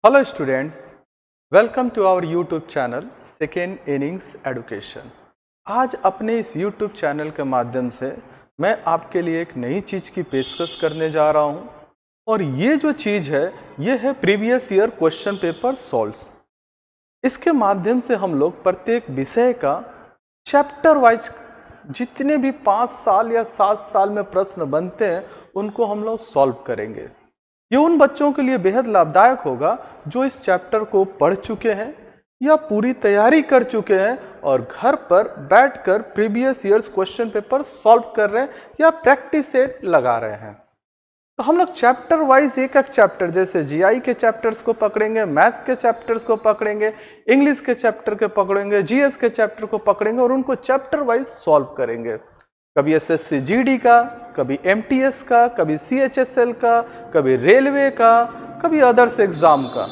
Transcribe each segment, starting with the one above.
Hello students, welcome to our YouTube channel second innings education. आज अपने इस YouTube channel के माध्यम से मैं आपके लिए एक नई चीज़ की पेशकश करने जा रहा हूं और ये जो चीज़ है ये है previous year question paper solves. इसके माध्यम से हम लोग प्रत्येक विषय का चैप्टर वाइज जितने भी 5 साल या 7 साल में प्रश्न बनते हैं उनको हम लोग सॉल्व करेंगे। ये उन बच्चों के लिए बेहद लाभदायक होगा जो इस चैप्टर को पढ़ चुके हैं या पूरी तैयारी कर चुके हैं और घर पर बैठकर previous years question paper solve कर रहे हैं या प्रैक्टिस सेट लगा रहे हैं। तो हम लोग चैप्टर वाइज एक एक चैप्टर जैसे जीआई के चैप्टर्स को पकड़ेंगे, मैथ के चैप्टर्स को पकड़ेंगे, इंग्लिश के चैप्टर के पकड़ेंगे, जीएस के चैप्टर को पकड़ेंगे और उनको चैप्टर वाइज सॉल्व करेंगे। कभी एसएससी जीडी का, कभी एमटीएस का, कभी सीएचएसएल का, कभी रेलवे का, कभी अदर्स एग्जाम का।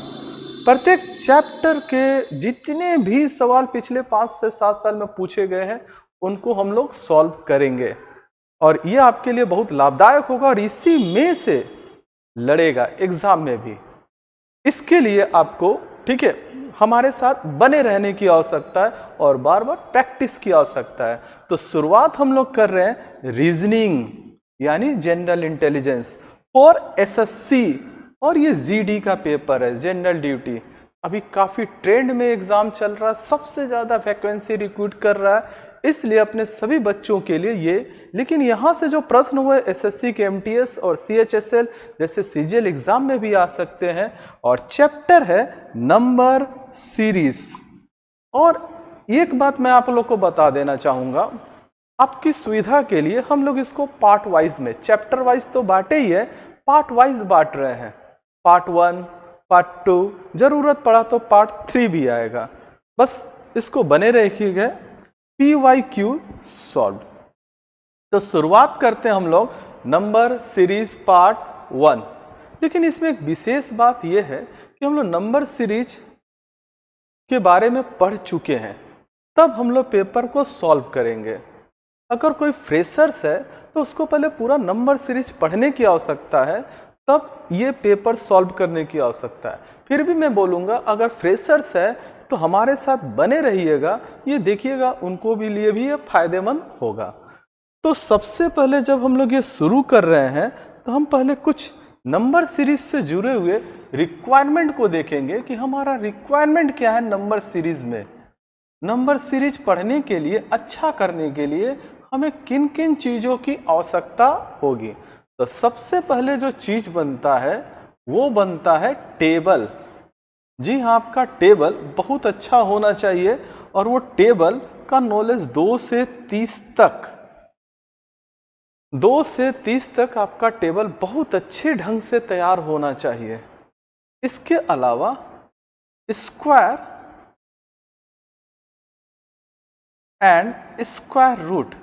प्रत्येक चैप्टर के जितने भी सवाल पिछले 5 से 7 साल में पूछे गए हैं उनको हम लोग सॉल्व करेंगे और ये आपके लिए बहुत लाभदायक होगा और इसी में से लड़ेगा एग्जाम में भी। इसके लिए आपको ठीक है हमारे साथ बने रहने की आवश्यकता है और बार बार प्रैक्टिस की आवश्यकता है। तो शुरुआत हम लोग कर रहे हैं रीजनिंग यानी जनरल इंटेलिजेंस फॉर एसएससी और ये जीडी का पेपर है, जनरल ड्यूटी। अभी काफी ट्रेंड में एग्जाम चल रहा है, सबसे ज्यादा वैकेंसी रिक्रूट कर रहा है, इसलिए अपने सभी बच्चों के लिए ये। लेकिन यहाँ से जो प्रश्न हुए एसएससी के एमटीएस और सीएचएसएल जैसे सीजीएल एग्जाम में भी आ सकते हैं और चैप्टर है नंबर सीरीज। और एक बात मैं आप लोग को बता देना चाहूंगा, आपकी सुविधा के लिए हम लोग इसको पार्ट वाइज में, चैप्टर वाइज तो बांटे ही है, पार्ट वाइज बांट रहे हैं। पार्ट 1, पार्ट 2, जरूरत पड़ा तो पार्ट 3 भी आएगा। बस इसको बने रखिएगा। PYQ solve. तो शुरुआत करते हैं हम लोग नंबर सीरीज पार्ट 1। लेकिन इसमें एक विशेष बात यह है कि हम लोग नंबर सीरीज के बारे में पढ़ चुके हैं, तब हम लोग पेपर को सॉल्व करेंगे। अगर कोई फ्रेशर्स है तो उसको पहले पूरा नंबर सीरीज पढ़ने की आवश्यकता है, तब ये पेपर सॉल्व करने की आवश्यकता है। फिर भी मैं बोलूँगा अगर फ्रेशर्स है तो हमारे साथ बने रहिएगा, ये देखिएगा उनको भी लिए भी ये फायदेमंद होगा। तो सबसे पहले जब हम लोग ये शुरू कर रहे हैं तो हम पहले कुछ नंबर सीरीज से जुड़े हुए रिक्वायरमेंट को देखेंगे कि हमारा रिक्वायरमेंट क्या है नंबर सीरीज में। नंबर सीरीज पढ़ने के लिए, अच्छा करने के लिए हमें किन किन चीज़ों की आवश्यकता होगी। तो सबसे पहले जो चीज़ बनता है वो बनता है टेबल। जी हाँ, आपका टेबल बहुत अच्छा होना चाहिए और वो टेबल का नॉलेज 2 से 30 तक, 2 से 30 तक आपका टेबल बहुत अच्छे ढंग से तैयार होना चाहिए। इसके अलावा स्क्वायर एंड स्क्वायर रूट,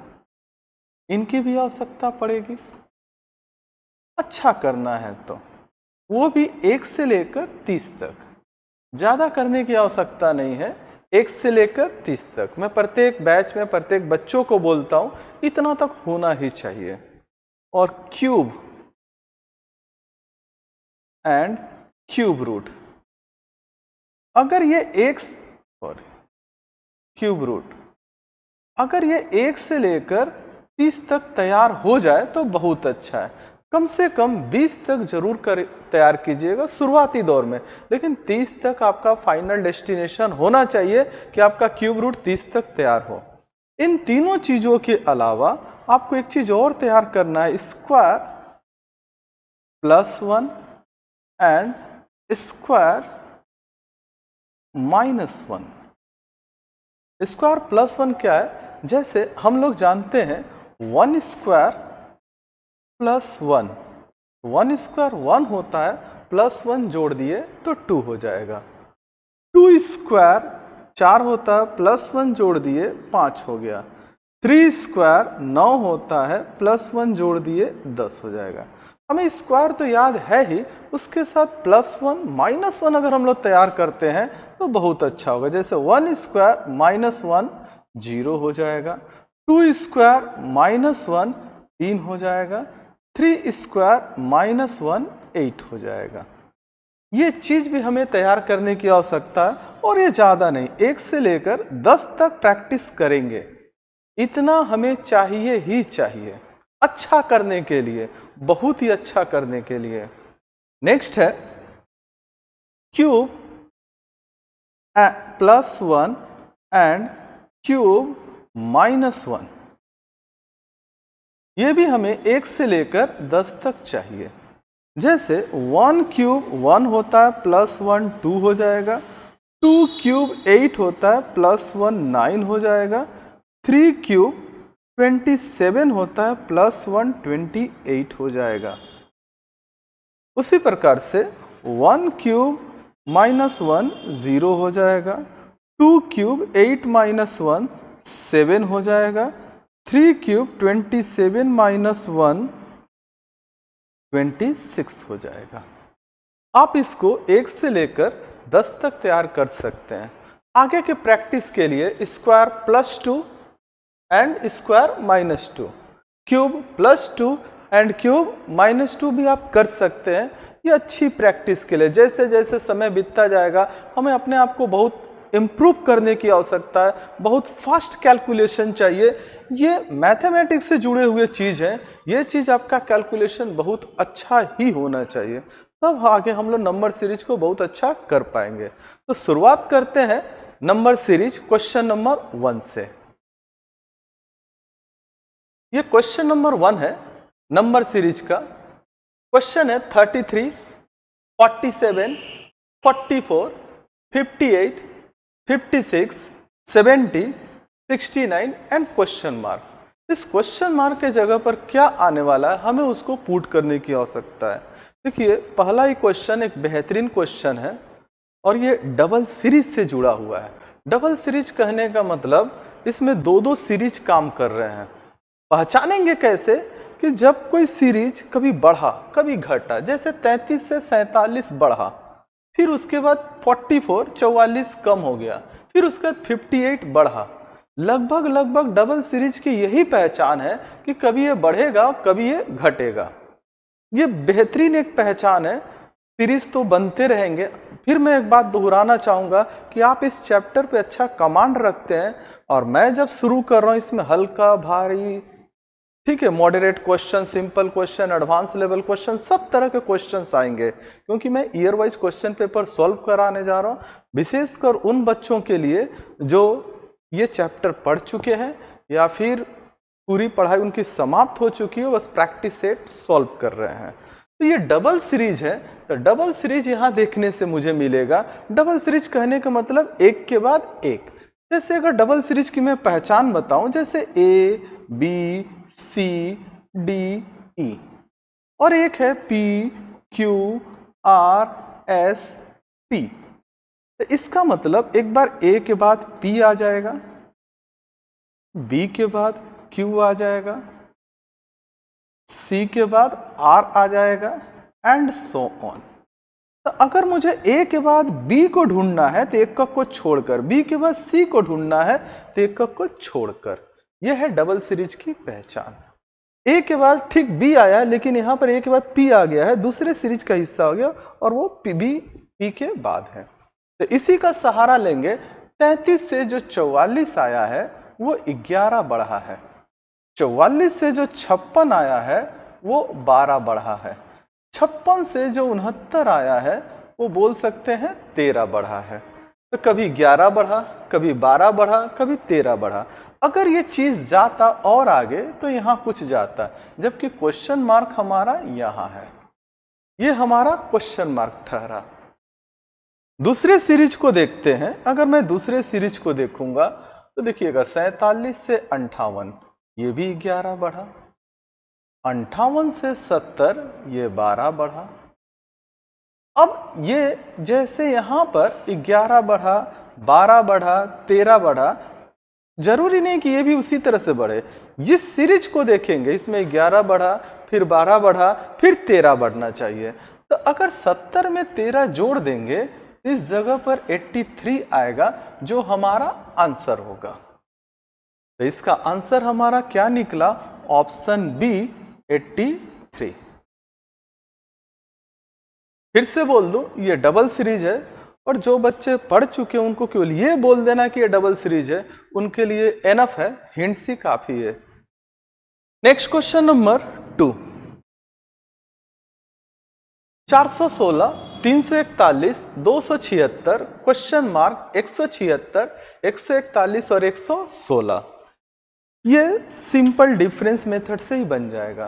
इनकी भी आवश्यकता पड़ेगी। अच्छा करना है तो वो भी 1 से लेकर 30 तक, ज़्यादा करने की आवश्यकता नहीं है। 1 से लेकर 30 तक मैं प्रत्येक बैच में प्रत्येक बच्चों को बोलता हूँ इतना तक होना ही चाहिए। और क्यूब एंड क्यूब रूट, अगर ये क्यूब रूट अगर ये 1 से लेकर 30 तक तैयार हो जाए तो बहुत अच्छा है। कम से कम 20 तक जरूर तैयार कीजिएगा शुरुआती दौर में, लेकिन 30 तक आपका फाइनल डेस्टिनेशन होना चाहिए कि आपका क्यूब रूट 30 तक तैयार हो। इन तीनों चीज़ों के अलावा आपको एक चीज़ और तैयार करना है, स्क्वायर +1 एंड स्क्वायर -1। स्क्वायर +1 क्या है? जैसे हम लोग जानते हैं 1 स्क्वायर +1, 1 स्क्वायर 1 होता है, +1 जोड़ दिए तो 2 हो जाएगा। 2 स्क्वायर 4 होता है, +1 जोड़ दिए 5 हो गया। 3 स्क्वायर 9 होता है, +1 जोड़ दिए 10 हो जाएगा। हमें स्क्वायर तो याद है ही, उसके साथ +1 -1 अगर हम लोग तैयार करते हैं तो बहुत अच्छा होगा। जैसे 1 स्क्वायर -1 0 हो जाएगा, 2 स्क्वायर -1 3 हो जाएगा, 3 स्क्वायर -1 8 हो जाएगा। ये चीज भी हमें तैयार करने की आवश्यकता है, और ये ज्यादा नहीं, 1 से लेकर 10 तक प्रैक्टिस करेंगे, इतना हमें चाहिए ही चाहिए अच्छा करने के लिए, बहुत ही अच्छा करने के लिए। नेक्स्ट है क्यूब +1 एंड क्यूब -1। ये भी हमें 1 से लेकर 10 तक चाहिए। जैसे 1 क्यूब 1 होता है, +1 2 हो जाएगा। 2 क्यूब 8 होता है, +1 9 हो जाएगा। 3 क्यूब 27 होता है, +1 28 हो जाएगा। उसी प्रकार से 1 क्यूब -1 0 हो जाएगा। 2 क्यूब 8 -1 7 हो जाएगा। 3 क्यूब 27 -1 26 हो जाएगा। आप इसको 1 से लेकर 10 तक तैयार कर सकते हैं। आगे के प्रैक्टिस के लिए square +2 and square -2, cube +2 and cube -2 भी आप कर सकते हैं। ये अच्छी प्रैक्टिस के लिए, जैसे जैसे समय बीतता जाएगा हमें अपने आप को बहुत इम्प्रूव करने की आवश्यकता है, बहुत फास्ट कैलकुलेशन चाहिए। ये मैथमेटिक्स से जुड़े हुए चीज़ है, ये चीज़ आपका कैलकुलेशन बहुत अच्छा ही होना चाहिए, तब आगे हम लोग नंबर सीरीज को बहुत अच्छा कर पाएंगे। तो शुरुआत करते हैं नंबर सीरीज क्वेश्चन नंबर 1 से। ये क्वेश्चन नंबर 1 है नंबर सीरीज का। क्वेश्चन है 33, 47, 44, 58, 56, 70, 69 एंड क्वेश्चन मार्क। इस क्वेश्चन मार्क के जगह पर क्या आने वाला है हमें उसको पुट करने की आवश्यकता है। देखिए पहला ही क्वेश्चन एक बेहतरीन क्वेश्चन है और ये डबल सीरीज से जुड़ा हुआ है। डबल सीरीज कहने का मतलब इसमें दो सीरीज काम कर रहे हैं। पहचानेंगे कैसे कि जब कोई सीरीज कभी बढ़ा कभी घटा, जैसे 33 से 47 बढ़ा, फिर उसके बाद 44 कम हो गया, फिर उसके बाद 58 बढ़ा। लगभग डबल सीरीज की यही पहचान है कि कभी ये बढ़ेगा कभी ये घटेगा। ये बेहतरीन एक पहचान है। सीरीज तो बनते रहेंगे। फिर मैं एक बात दोहराना चाहूँगा कि आप इस चैप्टर पे अच्छा कमांड रखते हैं, और मैं जब शुरू कर रहा हूँ इसमें हल्का भारी, ठीक है, moderate question, simple question, advance level question, सब तरह के क्वेश्चंस आएंगे, क्योंकि मैं year wise question paper solve कराने जा रहा हूँ, विशेषकर उन बच्चों के लिए जो ये चैप्टर पढ़ चुके हैं या फिर पूरी पढ़ाई उनकी समाप्त हो चुकी है, बस प्रैक्टिस सेट सॉल्व कर रहे हैं। तो ये डबल सीरीज है, तो डबल सीरीज यहाँ देखने से मुझे मिलेगा। डबल सीरीज कहने का मतलब एक के बाद एक। जैसे अगर डबल सीरीज की मैं पहचान बताऊं, जैसे A B C D E, और एक है P Q R S T. तो इसका मतलब एक बार ए के बाद पी आ जाएगा, बी के बाद क्यू आ जाएगा, सी के बाद आर आ जाएगा, एंड सो ऑन। तो अगर मुझे ए के बाद बी को ढूंढना है तो एक को छोड़कर, बी के बाद सी को ढूंढना है तो एक को छोड़कर, यह है डबल सीरीज की पहचान। ए के बाद ठीक बी आया, लेकिन यहां पर ए के बाद पी आ गया है, दूसरे सीरीज का हिस्सा हो गया, और वो पी के बाद है। तो इसी का सहारा लेंगे। 33 से जो 44 आया है वो 11 बढ़ा है। 44 से जो 56 आया है वो 12 बढ़ा है। 56 से जो 69 आया है वो बोल सकते हैं 13 बढ़ा है। तो कभी 11 बढ़ा, कभी 12 बढ़ा, कभी 13 बढ़ा। अगर ये चीज जाता और आगे तो यहाँ कुछ जाता, जबकि क्वेश्चन मार्क हमारा यहाँ है, ये हमारा क्वेश्चन मार्क ठहरा। दूसरे सीरीज को देखते हैं। अगर मैं दूसरे सीरीज को देखूंगा तो देखिएगा 47 से 58 ये भी 11 बढ़ा, 58 से 70 ये 12 बढ़ा। अब ये जैसे यहाँ पर 11 बढ़ा, 12 बढ़ा, 13 बढ़ा, जरूरी नहीं कि ये भी उसी तरह से बढ़े। जिस सीरीज को देखेंगे इसमें 11 बढ़ा, फिर 12 बढ़ा, फिर 13 बढ़ना चाहिए। तो अगर 70 में 13 जोड़ देंगे इस जगह पर 83 आएगा, जो हमारा आंसर होगा। तो इसका आंसर हमारा क्या निकला? Option B 83। फिर से बोल दूं, ये डबल सीरीज है, और जो बच्चे पढ़ चुके हैं उनको केवल ये बोल देना कि ये डबल सीरीज है, उनके लिए एनफ है, हिंट्स ही काफी है। Next question number 2, 416, 341, 276, question mark 176, 141 और 116। ये सिंपल डिफरेंस मेथड से ही बन जाएगा।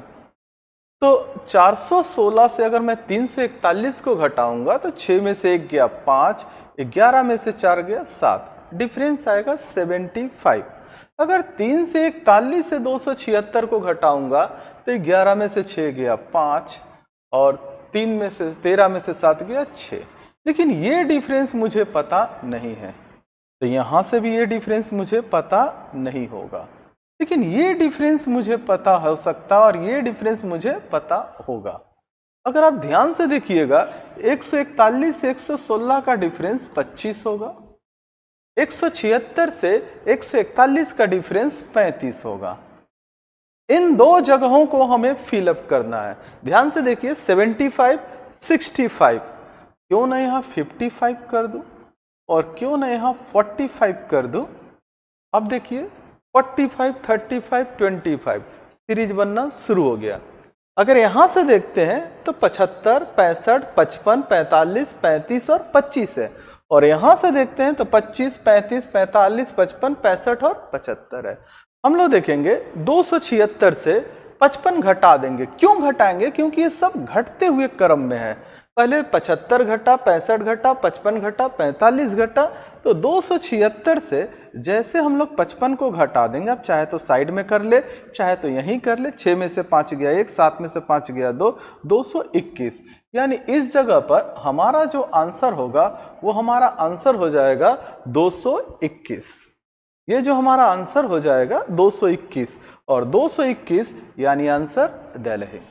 तो 416 से अगर मैं 341 को घटाऊंगा तो 6 में से 1 गया 5, 11 में से 4 गया 7, डिफरेंस आएगा 75। अगर 3 से 41 से 276 को घटाऊंगा तो 11 में से 6 गया 5 और 3 में से 13 में से 7 गया 6। लेकिन ये डिफरेंस मुझे पता नहीं है, तो यहां से भी ये डिफरेंस मुझे पता नहीं होगा, लेकिन ये डिफरेंस मुझे पता हो सकता और ये डिफरेंस मुझे पता होगा। अगर आप ध्यान से देखिएगा, 141 से 116 का डिफरेंस 25 होगा, 176 से 141 का डिफरेंस 35 होगा। इन दो जगहों को हमें फिलअप करना है। ध्यान से देखिए, 75, 65, क्यों ना यहां 55 कर दूं और क्यों ना यहां 45 कर दूं। अब देखिए 45, 35, 25 सीरीज बनना शुरू हो गया। अगर यहां से देखते हैं तो 75, 65, 55, 45, 35 और 25 है, और यहां से देखते हैं तो 25, 35, 45, 55, 65 और 75 है। हम लोग देखेंगे 276 से 55 घटा देंगे। क्यों घटाएंगे? क्योंकि ये सब घटते हुए क्रम में है। पहले 75 घटा, 65 घटा, 55 घटा, 45 घटा, तो 276 से जैसे हम लोग 55 को घटा देंगे, अब चाहे तो साइड में कर ले, चाहे तो यहीं कर ले। 6 में से 5 गया 1, 7 में से 5 गया 2, 221। यानी इस जगह पर हमारा जो आंसर होगा वो हमारा आंसर हो जाएगा 221। ये जो हमारा आंसर हो जाएगा 221, और 221 यानी आंसर दिल है।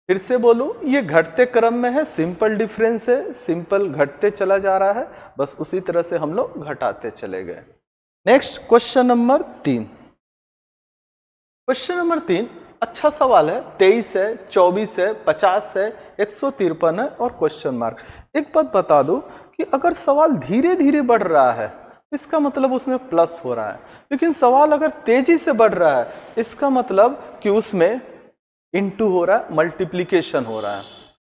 फिर से बोलूं, ये घटते क्रम में है, सिंपल डिफरेंस है, सिंपल घटते चला जा रहा है, बस उसी तरह से हम लोग घटाते चले गए। Next question number 3। Question number 3 अच्छा सवाल है। 23 है, 24 है, 50 है, 153 है और क्वेश्चन मार्क। एक बात बता दूं कि अगर सवाल धीरे धीरे बढ़ रहा है इसका मतलब उसमें प्लस हो रहा है, लेकिन सवाल अगर तेजी से बढ़ रहा है इसका मतलब कि उसमें इनटू हो रहा है, मल्टीप्लिकेशन हो रहा है।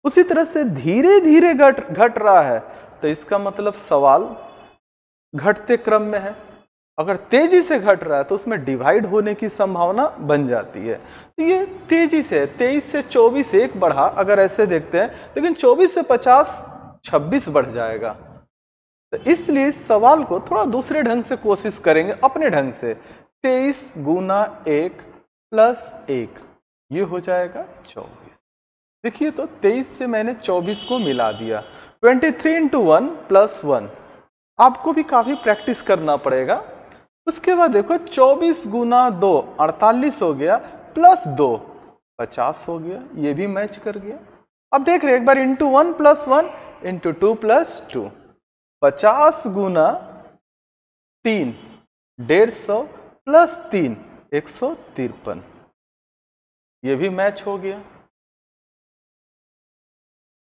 उसी तरह से धीरे धीरे घट रहा है तो इसका मतलब सवाल घटते क्रम में है। अगर तेजी से घट रहा है तो उसमें डिवाइड होने की संभावना बन जाती है। तो ये तेजी से 23 से 24 1 बढ़ा, अगर ऐसे देखते हैं, लेकिन 24 से 50 26 बढ़ जाएगा। तो इसलिए इस सवाल को थोड़ा दूसरे ढंग से कोशिश करेंगे, अपने ढंग से। 23 गुना 1 प्लस 1, ये हो जाएगा 24। देखिए तो 23 से मैंने 24 को मिला दिया। 23 इंटू 1 प्लस 1, आपको भी काफी प्रैक्टिस करना पड़ेगा। उसके बाद देखो 24 गुना 2 48 हो गया, प्लस 2 50 हो गया, ये भी मैच कर गया। अब देख रहे एक bar into 1 plus 1 into 2 plus 2, 50 गुना 3 150 प्लस 3 153, ये भी मैच हो गया।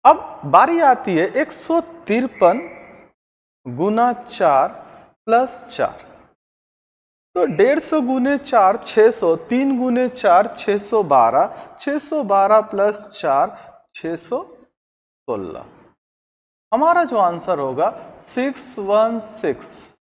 अब बारी आती है 153 गुना 4 प्लस 4, तो 150 गुने 4 600, 3 गुने 4 612, 612 प्लस 4 616। हमारा जो आंसर होगा 616।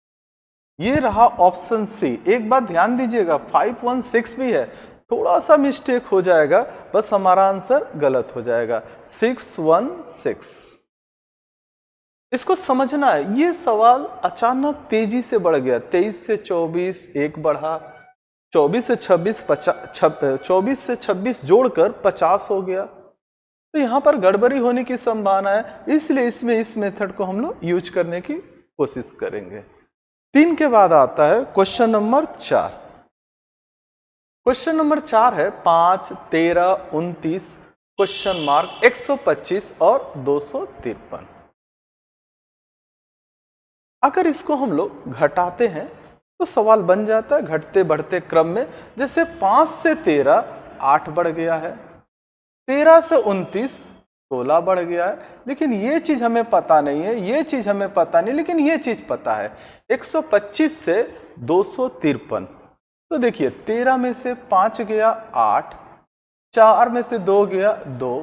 ये रहा ऑप्शन सी। एक बात ध्यान दीजिएगा, 516 भी है, थोड़ा सा मिस्टेक हो जाएगा, बस हमारा आंसर गलत हो जाएगा। 616। इसको समझना है, ये सवाल अचानक तेजी से बढ़ गया। 23 से 24 1 बढ़ा, 24 से 26 24 से 26 जोड़कर 50 हो गया। तो यहां पर गड़बड़ी होने की संभावना है, इसलिए इसमें इस मेथड को हम लोग यूज करने की कोशिश करेंगे। 3 के बाद आता है क्वेश्चन नंबर 4। क्वेश्चन नंबर 4 है 5, 13, 29, क्वेश्चन मार्क 125 और 253। अगर इसको हम लोग घटाते हैं तो सवाल बन जाता है घटते बढ़ते क्रम में। जैसे 5 से 13 8 बढ़ गया है, 13 से 29 16 बढ़ गया है, लेकिन ये चीज हमें पता नहीं है, ये चीज हमें पता नहीं, लेकिन ये चीज पता है 125 से 253। तो देखिए 13 में से 5 गया 8, 4 में से 2 गया 2,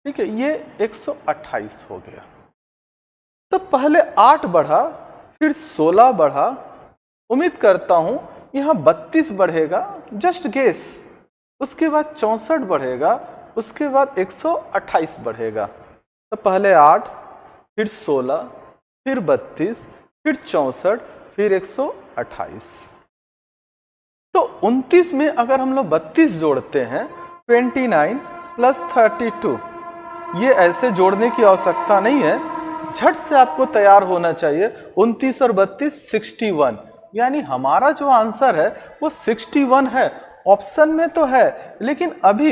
ठीक है, ये 128 हो गया। तो पहले 8 बढ़ा, फिर 16 बढ़ा, उम्मीद करता हूं यहां 32 बढ़ेगा, जस्ट गेस, उसके बाद 64 बढ़ेगा, उसके बाद 128 बढ़ेगा। तो पहले 8, फिर 16, फिर 32, फिर 64, फिर 128। तो 29 में अगर हम लोग 32 जोड़ते हैं, 29 प्लस 32, ये ऐसे जोड़ने की आवश्यकता नहीं है, झट से आपको तैयार होना चाहिए। 29 और 32 61, यानी हमारा जो आंसर है वो 61 है। ऑप्शन में तो है, लेकिन अभी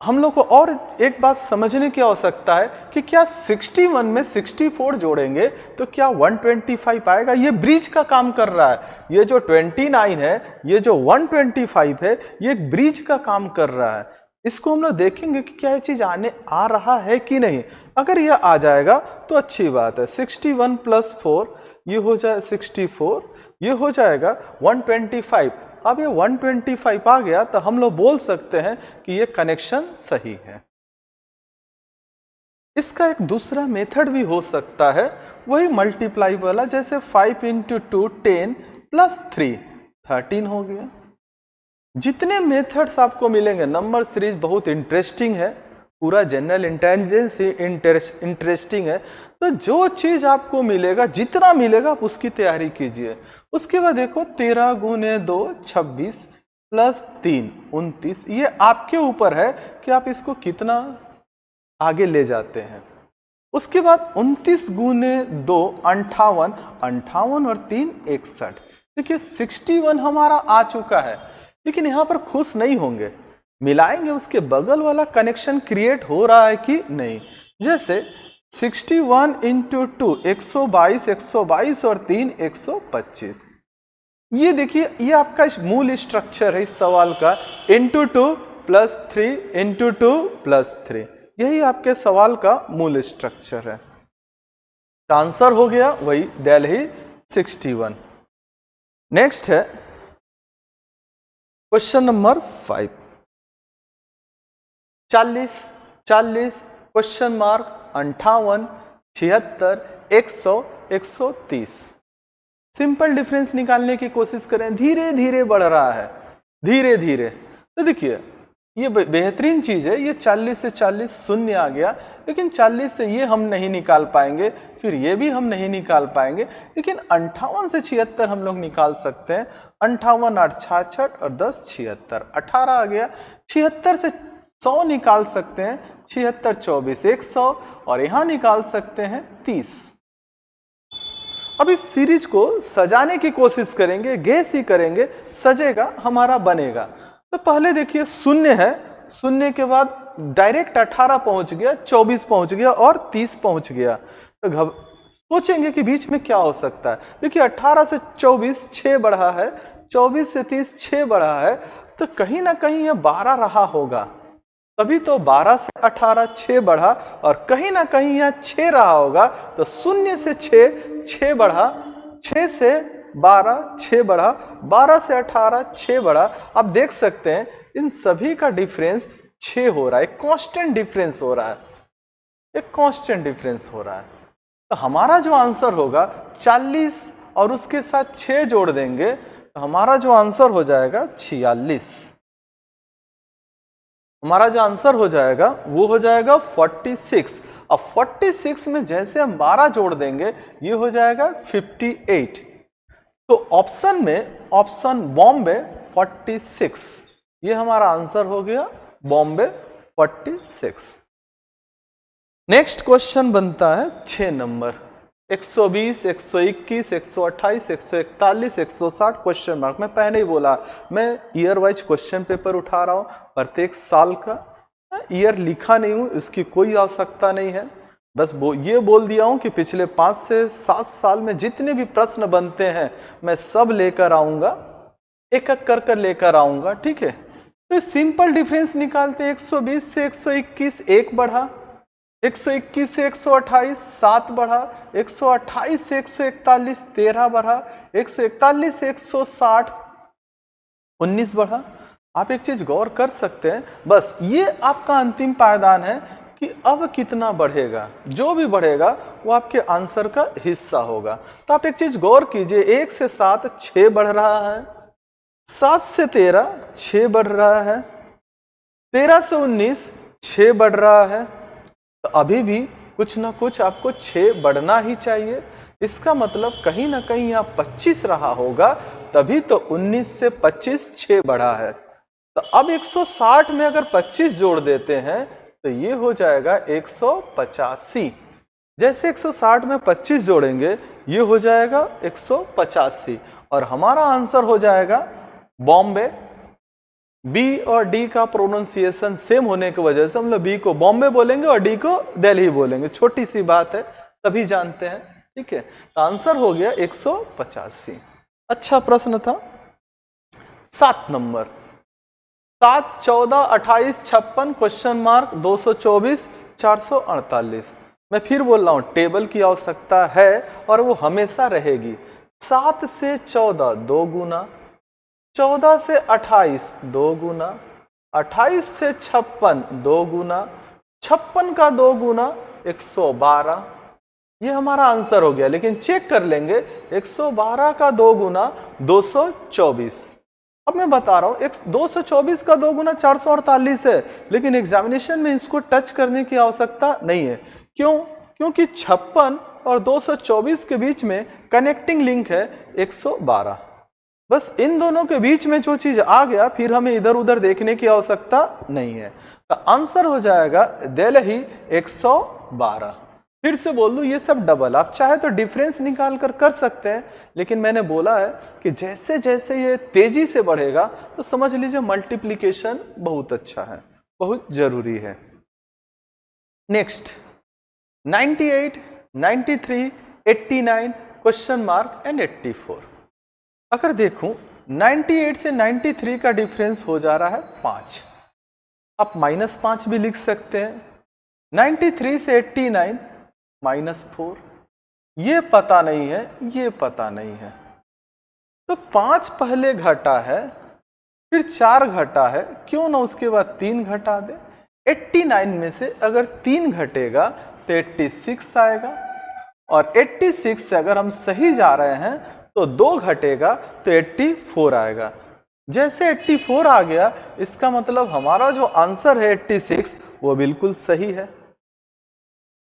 हम लोग को और एक बात समझने की आवश्यकता है कि क्या 61 में 64 जोड़ेंगे तो क्या 125 आएगा। ये ब्रिज का काम कर रहा है, ये जो 29 है, ये जो 125 है, ये एक ब्रिज का काम कर रहा है। इसको हम लोग देखेंगे कि क्या ये चीज आने आ रहा है कि नहीं। अगर ये आ जाएगा तो अच्छी बात है। 61 प्लस 4 ये हो जाए 64, ये हो जाएगा 125। अब ये 125 आ गया तो हम लोग बोल सकते हैं कि ये कनेक्शन सही है। इसका एक दूसरा मेथड भी हो सकता है, वही मल्टीप्लाई वाला, जैसे 5 इंटू 2 10 प्लस 3 13 हो गया। जितने मेथड्स आपको मिलेंगे, नंबर सीरीज बहुत इंटरेस्टिंग है, पूरा जनरल इंटेलिजेंस ही इंटरेस्टिंग है। तो जो चीज आपको मिलेगा, जितना मिलेगा आप उसकी तैयारी कीजिए। उसके बाद देखो 13 गुने 2 26 प्लस 3 29, ये आपके ऊपर है कि आप इसको कितना आगे ले जाते हैं। उसके बाद 29 गुने 2 58, 58 और 3 61। देखिए 61 हमारा आ चुका है, लेकिन यहां पर खुश नहीं होंगे, मिलाएंगे, उसके बगल वाला कनेक्शन क्रिएट हो रहा है कि नहीं। जैसे 61 इंटू 2 122, 122 और 3 125। ये देखिए, ये आपका मूल स्ट्रक्चर है इस सवाल का, इंटू 2 प्लस 3 इंटू 2 प्लस 3, यही आपके सवाल का मूल स्ट्रक्चर है। आंसर हो गया वही दिल्ली 61। नेक्स्ट है question number 5। 40 40 question mark 58 76 100 130। Simple difference निकालने की कोशिश करें, धीरे धीरे बढ़ रहा है, धीरे धीरे। तो देखिए ये बेहतरीन चीज है, ये 40 से 40 शून्य आ गया, लेकिन 40 से ये हम नहीं निकाल पाएंगे, फिर ये भी हम नहीं निकाल पाएंगे, लेकिन 58 से 76 हम लोग निकाल सकते हैं। 58 8 66 और 10 76, 18 आ गया। 76 से 100 निकाल सकते हैं, 76 24 100, और यहां निकाल सकते हैं 30। अब इस सीरीज को सजाने की कोशिश करेंगे, गेस ही करेंगे, सजेगा हमारा, बनेगा। तो पहले देखिए शून्य है, शून्य के बाद डायरेक्ट 18 पहुंच गया, 24 पहुंच गया और 30 पहुंच गया। तो सोचेंगे कि बीच में क्या हो सकता है। देखिए 18 से 24 6 बढ़ा है, 24 से 30 6 बढ़ा है, तो कहीं ना कहीं यह 12 रहा होगा। तभी तो 12 से 18 6 बढ़ा, और कहीं ना कहीं यह 6 रहा होगा। तो शून्य से 6 बढ़ा, 6 से 12 6 बढ़ा, 12 से 18 6 बढ़ा। आप देख सकते हैं इन सभी का डिफरेंस 6 हो रहा है, एक कांस्टेंट डिफरेंस हो रहा है, एक कांस्टेंट डिफरेंस हो रहा है। तो हमारा जो आंसर होगा 40 और उसके साथ 6 जोड़ देंगे, तो हमारा जो आंसर हो जाएगा 46। हमारा जो आंसर हो जाएगा वो हो जाएगा 46। अब 46 में जैसे हम 12 जोड़ देंगे, ये हो जाएगा 58। तो ऑप्शन में, ऑप्शन बॉम्बे 46, ये हमारा आंसर हो गया बॉम्बे 46। नेक्स्ट क्वेश्चन बनता है 6 नंबर, 120 121 128 141 160 क्वेश्चन मार्क। मैं पहले ही बोला, मैं ईयर वाइज क्वेश्चन पेपर उठा रहा हूं, प्रत्येक साल का। ईयर लिखा नहीं हूं, इसकी कोई आवश्यकता नहीं है, बस ये बोल दिया हूं कि पिछले 5 से 7 साल में जितने भी प्रश्न बनते हैं मैं सब लेकर आऊंगा, एक एक कर लेकर आऊंगा, ठीक है। तो सिंपल डिफरेंस निकालते हैं, 120 से 121 1 बढ़ा, 121 से 128 7 बढ़ा, 128 से 141 13 बढ़ा, 141 से 160 19 बढ़ा। आप एक चीज गौर कर सकते हैं, बस ये आपका अंतिम पायदान है कि अब कितना बढ़ेगा, जो भी बढ़ेगा वो आपके आंसर का हिस्सा होगा। तो आप एक चीज गौर कीजिए, 1 से 7 6 बढ़ रहा है, 7 से 13 6 बढ़ रहा है, 13 से 19 6 बढ़ रहा है। तो अभी भी कुछ ना कुछ आपको 6 बढ़ना ही चाहिए। इसका मतलब कहीं ना कहीं यहाँ 25 रहा होगा, तभी तो 19 से 25 6 बढ़ा है। तो अब 160 में अगर 25 जोड़ देते हैं तो ये हो जाएगा 185। जैसे 160 में 25 जोड़ेंगे ये हो जाएगा 185 और हमारा आंसर हो जाएगा बॉम्बे। बी और डी का प्रोनाउंसिएशन सेम होने की वजह से हम लोग बी को बॉम्बे बोलेंगे और डी को दिल्ली बोलेंगे। छोटी सी बात है, सभी जानते हैं, ठीक है। तो आंसर हो गया 185। अच्छा प्रश्न था। 7 नंबर, 7 14 28 56 क्वेश्चन मार्क 224 448। मैं फिर बोल रहा हूं, टेबल की आवश्यकता है और वो हमेशा रहेगी। 7 से 14 2 गुना, 14 से 28 2 गुना, 28 से 56 2 गुना, 56 का 2 गुना 112। ये हमारा आंसर हो गया। लेकिन चेक कर लेंगे, 112 का 2 गुना 224। अब मैं बता रहा हूं 224 का 2 गुना 448 है, लेकिन एग्जामिनेशन में इसको टच करने की आवश्यकता नहीं है। क्यों? क्योंकि 56 और 224 के बीच में कनेक्टिंग लिंक है 112। बस इन दोनों के बीच में जो चीज आ गया, फिर हमें इधर उधर देखने की आवश्यकता नहीं है। तो आंसर हो जाएगा दिल्ली 112। फिर से बोल दूं, ये सब डबल, आप चाहे तो डिफरेंस निकाल कर सकते हैं, लेकिन मैंने बोला है कि जैसे जैसे ये तेजी से बढ़ेगा तो समझ लीजिए मल्टीप्लीकेशन बहुत अच्छा है, बहुत जरूरी है। Next 98, 93, 89 question mark and 84। अगर देखूं 98 से 93 का डिफरेंस हो जा रहा है 5। आप -5 भी लिख सकते हैं। 93 से 89 -4। ये पता नहीं है, ये पता नहीं है, तो 5 पहले घटा है, फिर 4 घटा है, क्यों ना उसके बाद 3 घटा दे। 89 में से अगर 3 घटेगा तो 86 आएगा, और 86 से अगर हम सही जा रहे हैं तो 2 घटेगा तो 84 आएगा। जैसे 84 आ गया, इसका मतलब हमारा जो आंसर है 86 वो बिल्कुल सही है।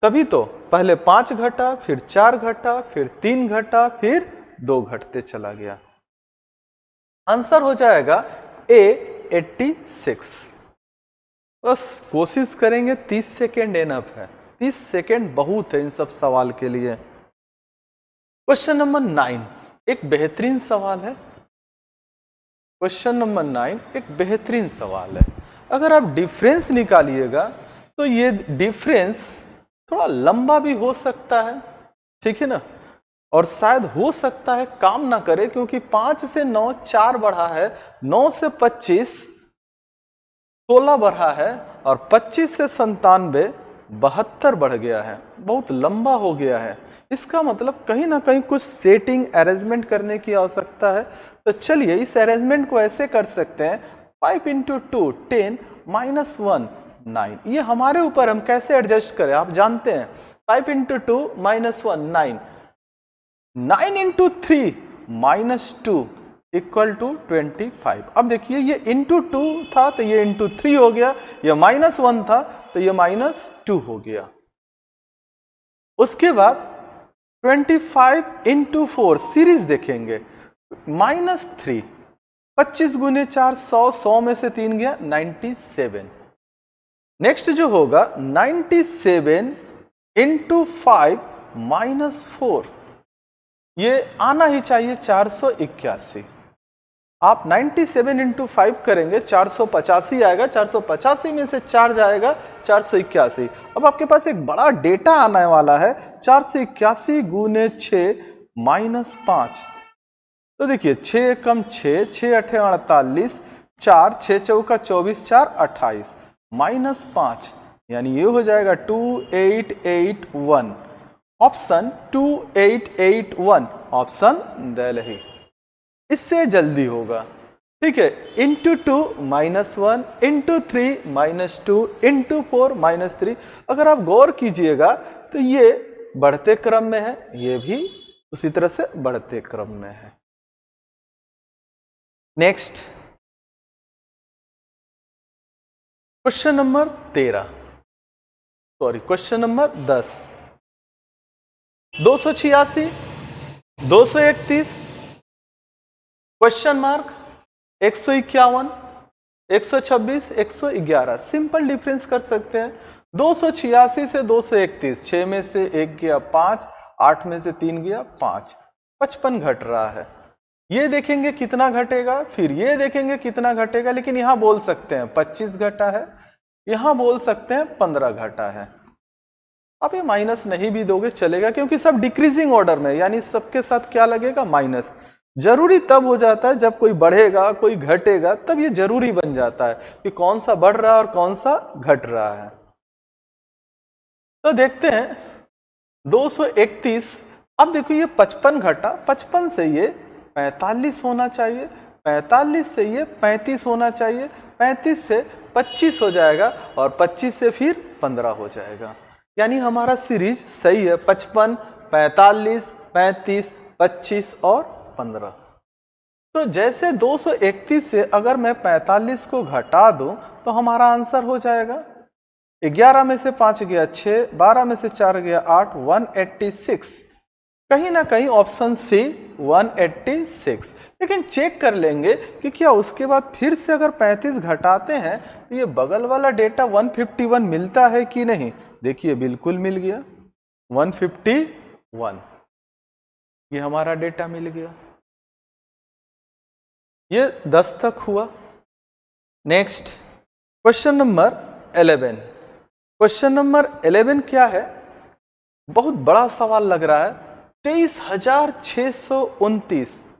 तभी तो पहले 5 घटा, फिर 4 घटा, फिर 3 घटा, फिर 2 घटते चला गया। आंसर हो जाएगा ए 86। बस कोशिश करेंगे, 30 सेकेंड एनफ है, 30 सेकेंड बहुत है इन सब सवाल के लिए। क्वेश्चन नंबर 9 एक बेहतरीन सवाल है। क्वेश्चन नंबर 9 एक बेहतरीन सवाल है। अगर आप डिफरेंस निकालिएगा तो ये डिफरेंस थोड़ा लंबा भी हो सकता है, ठीक है ना, और शायद हो सकता है काम ना करे, क्योंकि 5 से 9 4 बढ़ा है, 9 से 25 16 बढ़ा है, और 25 से 97 72 बढ़ गया है, बहुत लंबा हो गया है। इसका मतलब कहीं ना कहीं कुछ सेटिंग अरेंजमेंट करने की आवश्यकता है। तो चलिए इस अरेंजमेंट को ऐसे कर सकते हैं, 5 × 2 10 -1 9। ये हमारे ऊपर, हम कैसे एडजस्ट करें आप जानते हैं। 5 × 2 -1 9, 9 × 3 -2 = 25। अब देखिए ये इंटू 2 था तो ये इंटू 3 हो गया, ये -1 था तो ये -2 हो गया। उसके बाद 25 × 4 सीरीज देखेंगे, -3, 25 × 4 100, 100 में से 3 गया 97। नेक्स्ट जो होगा 97 × 5 -4, ये आना ही चाहिए 481। आप 97 × 5 करेंगे 485 आएगा, 485 में से 4 जाएगा 481। अब आपके पास एक बड़ा डेटा आने वाला है, 481 × 6 -5। तो देखिए 6 कम 6, 6 8 48, 4, 6 चौका 24, 4 28, -5 यानी ये हो जाएगा 2881। Option 2881 option Delhi. इससे जल्दी होगा, ठीक है। Into 2 -1, into 3 -2, into 4 -3। अगर आप गौर कीजिएगा तो ये बढ़ते क्रम में है, ये भी उसी तरह से बढ़ते क्रम में है। Next question number 13, sorry question number 10। 286, 231, question mark, 151, 126, 111। Simple difference कर सकते हैं। 286 से 231, 6 में से 1 गया 5, 8 में से 3 गया 5, 55 घट रहा है। ये देखेंगे कितना घटेगा, फिर ये देखेंगे कितना घटेगा, लेकिन यहां बोल सकते हैं 25 घटा है, यहां बोल सकते हैं 15 घटा है। आप ये माइनस नहीं भी दोगे चलेगा, क्योंकि सब डिक्रीजिंग ऑर्डर में, यानी सबके साथ क्या लगेगा, माइनस। जरूरी तब हो जाता है जब कोई बढ़ेगा कोई घटेगा, तब ये जरूरी बन जाता है कि कौन सा बढ़ रहा है और कौन सा घट रहा है। तो देखते हैं 231। अब देखो ये 55 घटा, 55 से ये 45 होना चाहिए, 45 से ये 35 होना चाहिए, 35 से 25 हो जाएगा और 25 से फिर 15 हो जाएगा। यानी हमारा सीरीज सही है, 55, 45, 35, 25 और 15। तो जैसे 231 से अगर मैं 45 को घटा दूं तो हमारा आंसर हो जाएगा 11 में से 5 गया 6, 12 में से 4 गया 8, 186। कहीं ना कहीं ऑप्शन सी 186। लेकिन चेक कर लेंगे कि क्या उसके बाद फिर से अगर 35 घटाते हैं तो ये बगल वाला डेटा 151 मिलता है कि नहीं। देखिए बिल्कुल मिल गया 151, ये हमारा डेटा मिल गया। ये 10 तक हुआ। Next question number 11। Question number 11 क्या है, बहुत बड़ा सवाल लग रहा है। 23,629,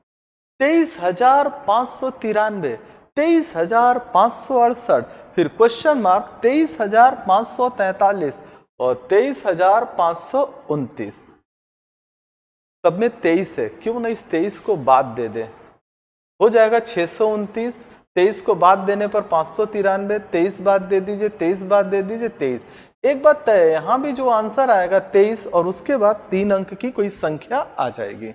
23,593, 23,568, फिर क्वेश्चन मार्क 23,543 और 23,529। सब में 23 है, क्यों ना इस 23 को बाद दे दे, हो जाएगा 629। 23 को बाद देने पर 593, 23 बाद दे दीजिए, 23 बाद दे दीजिए, 23। एक बात तय है, यहां भी जो आंसर आएगा 23 और उसके बाद 3 अंक की कोई संख्या आ जाएगी।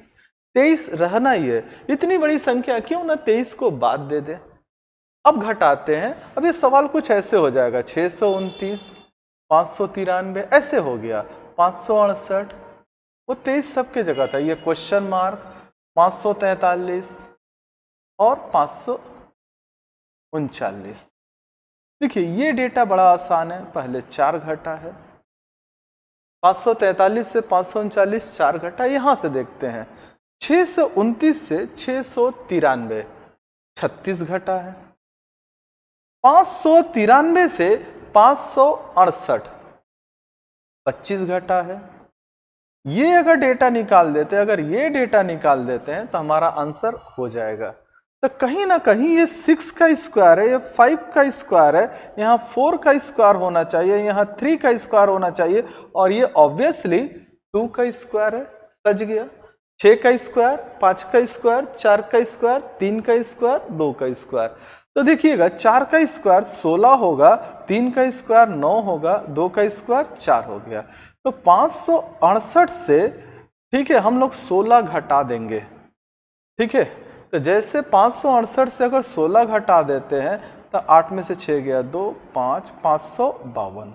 23 रहना ही है, इतनी बड़ी संख्या, क्यों ना 23 को बाद दे दे। अब घटाते हैं। अब ये सवाल कुछ ऐसे हो जाएगा, 629, 593 ऐसे हो गया, 568, वो 23 सबके जगह था। ये क्वेश्चन मार्क 543 और 539। देखिए ये डेटा बड़ा आसान है, पहले 4 घटा है, 543 से 539 4 घटा। यहां से देखते हैं 629 से 693 36 घटा है, 593 से 568 25 घटा है। ये अगर डेटा निकाल देते हैं, अगर ये डेटा निकाल देते हैं तो हमारा आंसर हो जाएगा। तो कहीं ना कहीं ये 6 का स्क्वायर है, ये 5 का स्क्वायर है, यहाँ 4 का स्क्वायर होना चाहिए, यहाँ 3 का स्क्वायर होना चाहिए, और ये ऑब्वियसली 2 का स्क्वायर है। सज गया। 6 का स्क्वायर, 5 का स्क्वायर, 4 का स्क्वायर, 3 का स्क्वायर, 2 का स्क्वायर। तो देखिएगा 4 का स्क्वायर 16 होगा, 3 का स्क्वायर 9 होगा, 2 का स्क्वायर 4 हो गया। तो 568 से, ठीक है, हम लोग 16 घटा देंगे, ठीक है। तो जैसे 568 से अगर 16 घटा देते हैं तो 8 में से 6 गया 2, 5, 552।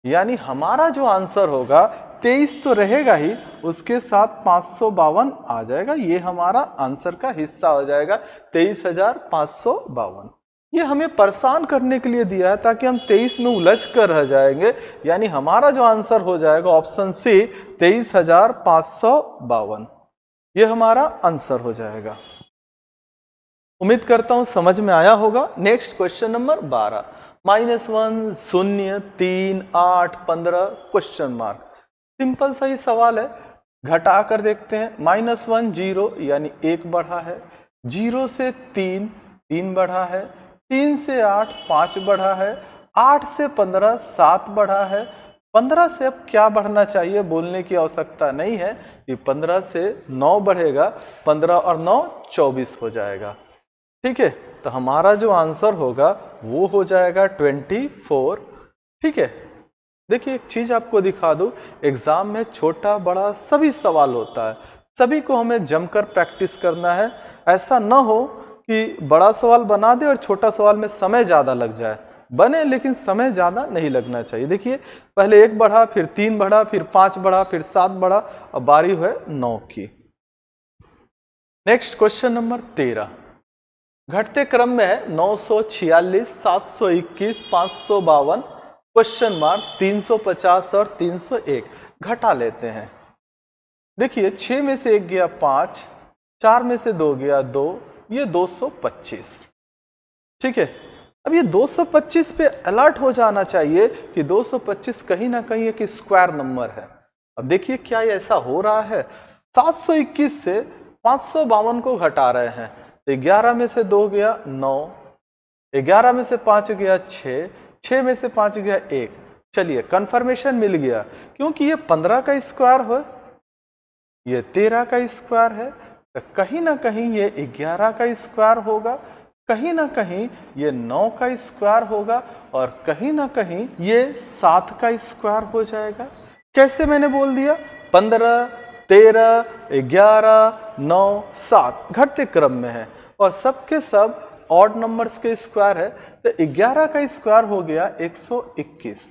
यानी हमारा जो आंसर होगा 23 तो रहेगा ही, उसके साथ 552 आ जाएगा। ये हमारा आंसर का हिस्सा हो जाएगा 23,552। ये हमें परेशान करने के लिए दिया है ताकि हम 23 में उलझ कर रह जाएंगे। यानी हमारा जो आंसर हो जाएगा ऑप्शन सी 23,552, ये हमारा आंसर हो जाएगा। उम्मीद करता हूं समझ में आया होगा। Next question number 12, -1, 0, 3, 8, 15 question mark. Simple सा ही सवाल है, घटा कर देखते हैं। -1 0 यानी 1 बढ़ा है, 0 से 3 3 बढ़ा है, 3 से 8 5 बढ़ा है, 8 से 15 7 बढ़ा है, 15 से अब क्या बढ़ना चाहिए बोलने की आवश्यकता नहीं है कि 15 से 9 बढ़ेगा, 15 और 9 24 हो जाएगा। ठीक है, तो हमारा जो आंसर होगा वो हो जाएगा 24। ठीक है, देखिए एक चीज आपको दिखा दूं, एग्जाम में छोटा बड़ा सभी सवाल होता है, सभी को हमें जमकर प्रैक्टिस करना है। ऐसा ना हो कि बड़ा सवाल बना दे और छोटा सवाल में समय ज्यादा लग जाए, बने लेकिन समय ज्यादा नहीं लगना चाहिए। देखिए पहले 1 बढ़ा, फिर 3 बढ़ा, फिर 5 बढ़ा, फिर 7 बढ़ा, अब बारी है 9 की। नेक्स्ट क्वेश्चन नंबर 13, घटते क्रम में है 946, 721, 552, क्वेश्चन मार्क 350 और 301, घटा लेते हैं। देखिए 6 में से 1 गया 5, 4 में से 2 गया 2, ये 225। ठीक है, अब ये 225 पे अलर्ट हो जाना चाहिए कि 225 कहीं ना कहीं एक स्क्वायर नंबर है। अब देखिए क्या ये ऐसा हो रहा है, 721 से 552 को घटा रहे हैं, तो 11 में से 2 गया 9, 11 में से 5 गया 6, 6 में से 5 गया 1। चलिए कंफर्मेशन मिल गया, क्योंकि ये 15 का स्क्वायर है, ये 13 का स्क्वायर है, तो कहीं ना कहीं ये 11 का स्क्वायर होगा, कहीं ना कहीं ये 9 का स्क्वायर होगा, और कहीं ना कहीं ये 7 का स्क्वायर हो जाएगा। कैसे मैंने बोल दिया, 15, 13, 11, 9, 7 घटते क्रम में है और सबके सब ऑड नंबर्स के स्क्वायर है, तो 11 का स्क्वायर हो गया 121,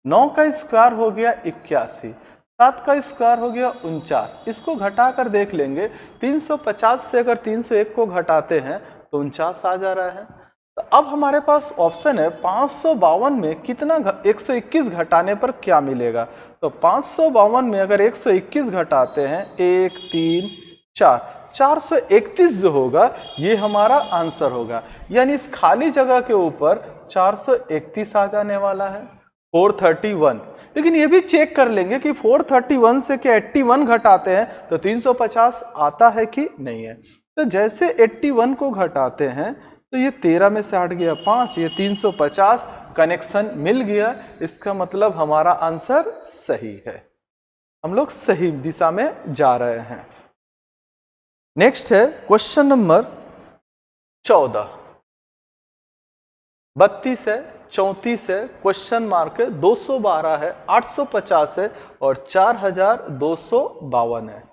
9 का स्क्वायर हो गया 81, 7 का स्क्वायर हो गया 49। इसको घटाकर देख लेंगे, 350 से अगर 301 को घटाते हैं तो 49 आ जा रहा है। तो अब हमारे पास ऑप्शन है 552 में कितना 121 घटाने पर क्या मिलेगा। तो 552 में अगर 121 घटाते हैं 1 3 4, 431 जो होगा ये हमारा आंसर होगा, यानी इस खाली जगह के ऊपर 431 आ जाने वाला है। 431, लेकिन ये भी चेक कर लेंगे कि 431 से क्या 81 घटाते हैं तो 350 आता है कि नहीं है। तो जैसे 81 को घटाते हैं तो ये 13 में से हट गया 5, ये 350, कनेक्शन मिल गया, इसका मतलब हमारा आंसर सही है, हम लोग सही दिशा में जा रहे हैं। नेक्स्ट है क्वेश्चन नंबर 14, 32 है, 34 है, क्वेश्चन मार्क है, 212 है, 850 है और 4252 है।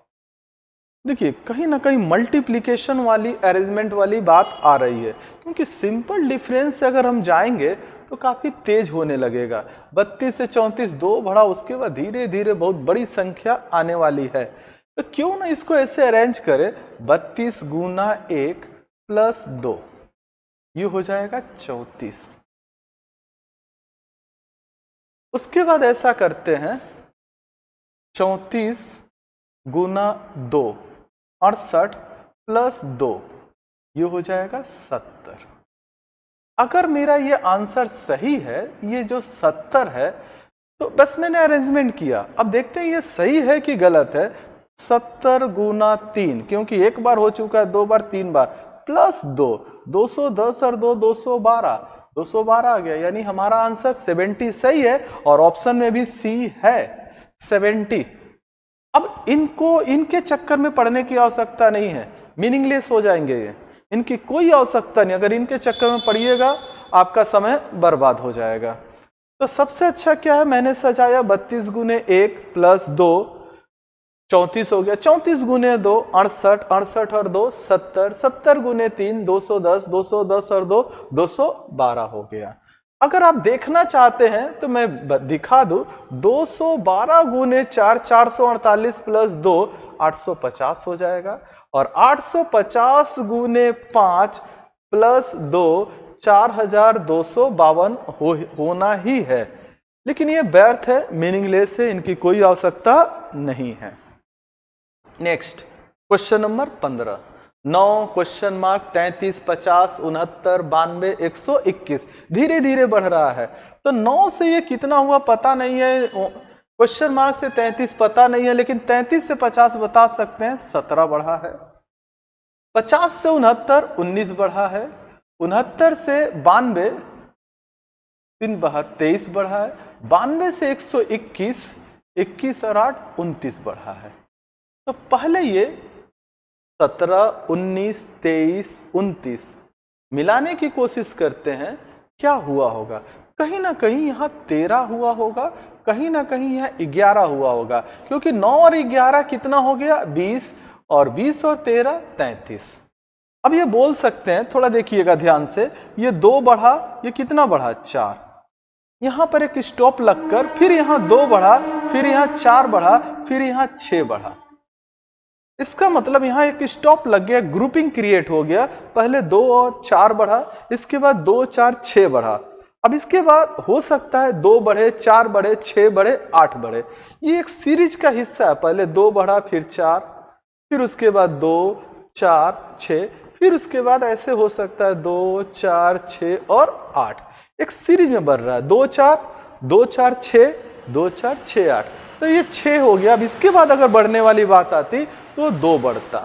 देखिए कहीं ना कहीं मल्टीप्लिकेशन वाली अरेंजमेंट वाली बात आ रही है, क्योंकि सिंपल डिफरेंस से अगर हम जाएंगे तो काफी तेज होने लगेगा। 32 से 34 2 बढ़ा, उसके बाद धीरे धीरे बहुत बड़ी संख्या आने वाली है, तो क्यों ना इसको ऐसे अरेंज करें, 32 गुना 1 प्लस 2, ये हो जाएगा 34। उसके बाद ऐसा करते हैं 34 गुना 2 68 प्लस 2, ये हो जाएगा 70। अगर मेरा ये आंसर सही है, ये जो 70 है, तो बस मैंने अरेंजमेंट किया, अब देखते हैं ये सही है कि गलत है। 70 गुना 3, क्योंकि एक बार हो चुका है, 2 बार 3 बार, प्लस 2, 210 और 2 212, 212 आ गया, यानी हमारा आंसर 70 सही है, और ऑप्शन में भी सी है 70। अब इनको इनके चक्कर में पढ़ने की आवश्यकता नहीं है, मीनिंगलेस हो जाएंगे ये, इनकी कोई आवश्यकता नहीं, अगर इनके चक्कर में पढ़िएगा आपका समय बर्बाद हो जाएगा। तो सबसे अच्छा क्या है, मैंने सजाया 32 गुने 1 प्लस 2, 34 हो गया, 34 गुने 2 68, 68 और 2 70, 70 गुने 3 210, 210 और 2 212 हो गया। अगर आप देखना चाहते हैं तो मैं दिखा दूं, 212 गुने 4 448 प्लस 2 850 हो जाएगा, और 850 गुने 5 प्लस 2 4252 होना ही है, लेकिन ये व्यर्थ है, मीनिंगलेस है, इनकी कोई आवश्यकता नहीं है। Next question number 15, 9 question mark 33 50 69 92 121, धीरे धीरे बढ़ रहा है। तो 9 से ये कितना हुआ पता नहीं है, क्वेश्चन मार्क से 33 पता नहीं है, लेकिन 33 से 50 बता सकते हैं, 17 बढ़ा है। 50 से 69 19 बढ़ा है, 69 से 92, 3 × 23 बढ़ा है। 92 से 121, 21 और 8 29 बढ़ा है। तो पहले ये 17, 19, 23, 29 मिलाने की कोशिश करते हैं, क्या हुआ होगा? कहीं ना कहीं यहाँ 13 हुआ होगा, कहीं ना कहीं यहाँ 11 हुआ होगा, क्योंकि 9 और 11 कितना हो गया? 20, और 20 और 13 33। अब ये बोल सकते हैं, थोड़ा देखिएगा ध्यान से, ये 2 बढ़ा, ये कितना बढ़ा? 4। यहाँ पर एक स्टॉप लगकर फिर यहाँ 2 बढ़ा, फिर यहाँ 4 बढ़ा, फिर यहाँ 6 बढ़ा। इसका मतलब यहाँ एक स्टॉप लग गया, ग्रुपिंग क्रिएट हो गया। पहले 2 और 4 बढ़ा, इसके बाद 2, 4, 6 बढ़ा। अब इसके बाद हो सकता है 2 बढ़े, 4 बढ़े, 6 बढ़े, 8 बढ़े। ये एक सीरीज का हिस्सा है। पहले 2 बढ़ा, फिर 4, फिर उसके बाद 2, 4, 6, फिर उसके बाद ऐसे हो सकता है 2, 4, 6 और 8। एक सीरीज में बढ़ रहा है। 2, 4, 2, 4, 6, 2, 4, 6, 8। तो ये 6 हो गया। अब इसके बाद अगर बढ़ने वाली बात आती तो 2 बढ़ता।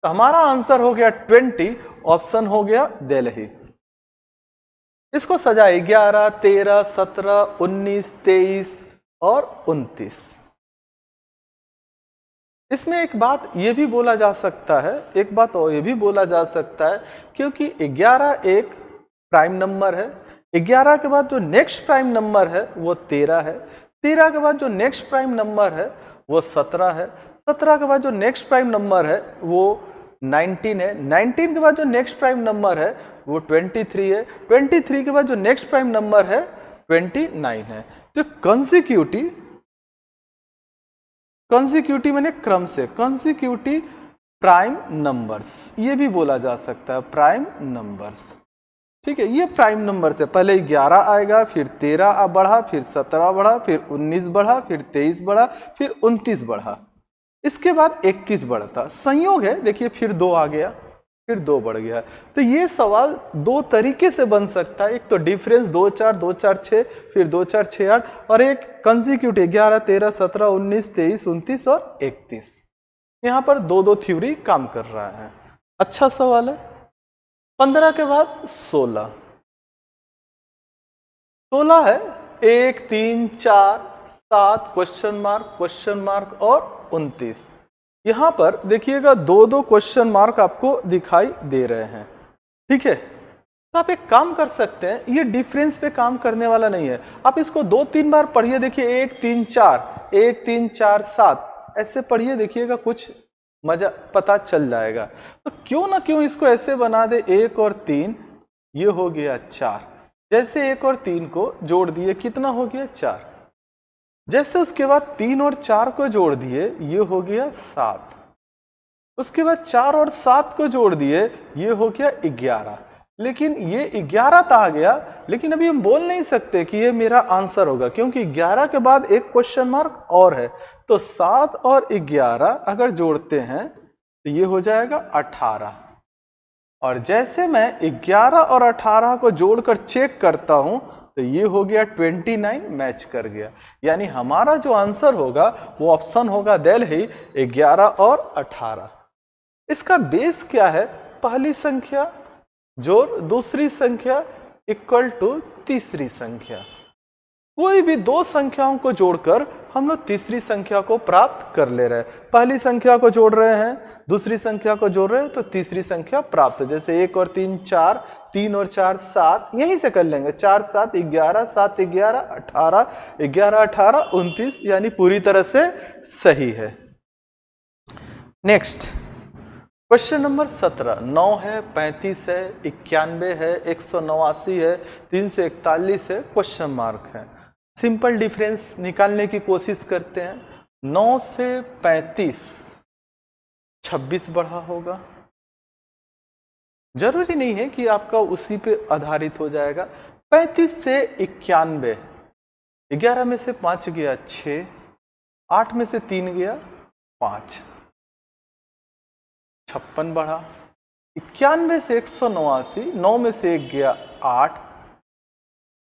तो हमारा आंसर हो गया 20, ऑप्शन हो गया दिल्ली। इसको सजाए 11, 13, 17, 19, 23 और 29। इसमें एक बात ये भी बोला जा सकता है, एक बात और ये भी बोला जा सकता है, क्योंकि 11 एक प्राइम नंबर है। 11 के बाद जो नेक्स्ट प्राइम नंबर है वो 13 है। 13 के बाद जो नेक्स्ट प्राइम नंबर है वो 17 है। 17 के बाद जो नेक्स्ट प्राइम नंबर है वो 19 है। 19 के बाद जो नेक्स्ट प्राइम नंबर है वो 23 है। 23 के बाद जो नेक्स्ट प्राइम नंबर है 29 है। तो कंसेक्यूटिव माने क्रम से, कंसेक्यूटिव प्राइम नंबर्स, ये भी बोला जा सकता है प्राइम नंबर्स। ठीक है, ये प्राइम नंबर से पहले 11 आएगा, फिर 13 बढ़ा, फिर 17 बढ़ा, फिर 19 बढ़ा, फिर 23 बढ़ा, फिर 29 बढ़ा, इसके बाद 31 बढ़ता। संयोग है, देखिए फिर 2 आ गया, फिर 2 बढ़ गया। तो ये सवाल 2 तरीके से बन सकता है। एक तो डिफरेंस 2, 4, 2, 4, 6, फिर 2, 4, 6, 8, और एक कंसेक्यूटिव 11, 13, 17, 19, 23, 29 और 31। यहाँ पर 2 थ्योरी काम कर रहा है। अच्छा सवाल है। 15 के बाद 16। 16 है 1, 3, 4, 7 क्वेश्चन मार्क और 29। यहां पर देखिएगा 2 क्वेश्चन मार्क आपको दिखाई दे रहे हैं। ठीक है, तो आप एक काम कर सकते हैं, ये डिफरेंस पे काम करने वाला नहीं है। आप इसको 2-3 बार पढ़िए, देखिए 1, 3, 4, 1, 3, 4, 7 ऐसे पढ़िए, देखिएगा कुछ मजा पता चल जाएगा। तो क्यों ना क्यों इसको ऐसे बना दे, 1 और 3 ये हो गया 4। जैसे 1 और 3 को जोड़ दिए कितना हो गया? 4। जैसे उसके बाद 3 और 4 को जोड़ दिए ये हो गया 7। उसके बाद 4 और 7 को जोड़ दिए ये हो गया 11। लेकिन ये 11 तो आ गया, लेकिन अभी हम बोल नहीं सकते कि ये मेरा आंसर होगा, क्योंकि 11 के बाद एक क्वेश्चन मार्क और है। तो 7 और 11 अगर जोड़ते हैं तो ये हो जाएगा 18। और जैसे मैं 11 और 18 को जोड़कर चेक करता हूं तो ये हो गया 29, मैच कर गया। यानी हमारा जो आंसर होगा वो ऑप्शन होगा दिल्ली 11 और 18। इसका बेस क्या है? पहली संख्या जोड़ दूसरी संख्या इक्वल टू तीसरी संख्या। कोई भी 2 संख्याओं को जोड़कर हम लोग तीसरी संख्या को प्राप्त कर ले रहे हैं। पहली संख्या को जोड़ रहे हैं, दूसरी संख्या को जोड़ रहे हैं, तो तीसरी संख्या प्राप्त है। जैसे 1 और 3 4, 3 और 4 7, यहीं से कर लेंगे। 4 7 11, 7 11 18, 11 18 29, यानी पूरी तरह से सही है। Next question number 17। 9 है, 35 है, 91 है, 189 है, 341 है, क्वेश्चन मार्क है। सिंपल डिफरेंस निकालने की कोशिश करते हैं। 9 से 35 26 बढ़ा होगा। जरूरी नहीं है कि आपका उसी पे आधारित हो जाएगा। 35 से 91, 11 में से 5 गया 6, 8 में से 3 गया 5, 56 बढ़ा। 91 से 189, 9 में से 1 गया 8,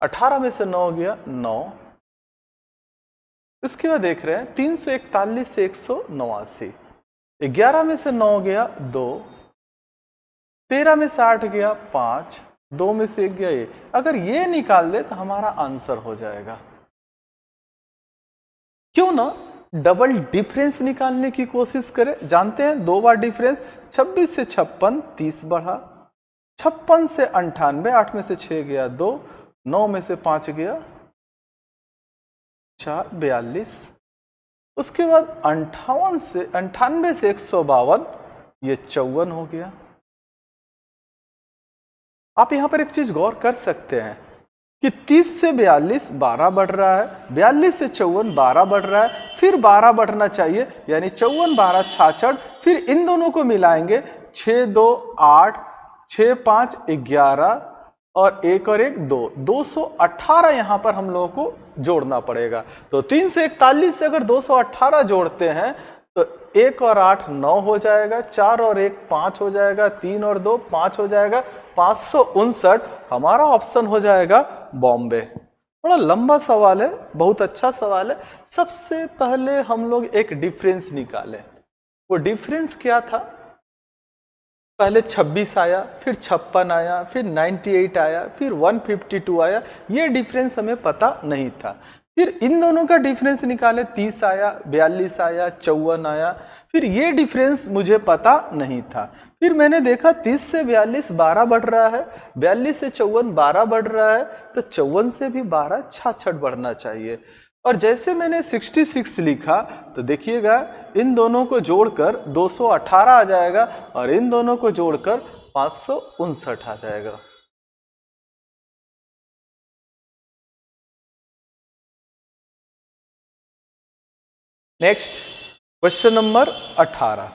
18 में से 9 गया 9। इसके बाद देख रहे हैं 341 से 189, 11 में से 9 गया 2, 13 में से 8 गया 5, 2 में से 1 गया ये। अगर ये निकाल दे तो हमारा आंसर हो जाएगा। क्यों ना डबल डिफरेंस निकालने की कोशिश करें। जानते हैं 2 बार डिफरेंस, 26 से 56 30 बढ़ा, 56 से 98, 8 में से 6 गया 2, 9 में से 5 गया 4, 42। उसके बाद 98 से 152, ये 54 हो गया। आप यहां पर एक चीज गौर कर सकते हैं कि 30 से 42 12 बढ़ रहा है, 42 से 54 12 बढ़ रहा है, फिर 12 बढ़ना चाहिए, यानी 54 12 66। फिर इन दोनों को मिलाएंगे, 6 2 8, 6 5 11 और 1 और 1 2, 218 यहां पर हम लोगों को जोड़ना पड़ेगा। तो 341 से अगर 218 जोड़ते हैं तो 1 और 8 9 हो जाएगा, 4 और 1 5 हो जाएगा, 3 और 2 5 हो जाएगा, 559। हमारा ऑप्शन हो जाएगा बॉम्बे। बड़ा लंबा सवाल है, बहुत अच्छा सवाल है। सबसे पहले हम लोग एक डिफरेंस निकालें। वो डिफरेंस क्या था? पहले 26 आया, फिर 56 आया, फिर 98 आया, फिर 152 आया। ये डिफरेंस हमें पता नहीं था। फिर इन दोनों का डिफरेंस निकाले, 30 आया, 42 आया, 54 आया। फिर ये डिफरेंस मुझे पता नहीं था। फिर मैंने देखा 30 से 42 12 बढ़ रहा है, 42 से 54 12 बढ़ रहा है, तो 54 से भी 12 66 बढ़ना चाहिए। और जैसे मैंने 66 लिखा तो देखिएगा इन दोनों को जोड़कर 218 आ जाएगा और इन दोनों को जोड़कर 559 आ जाएगा। Next question number 18।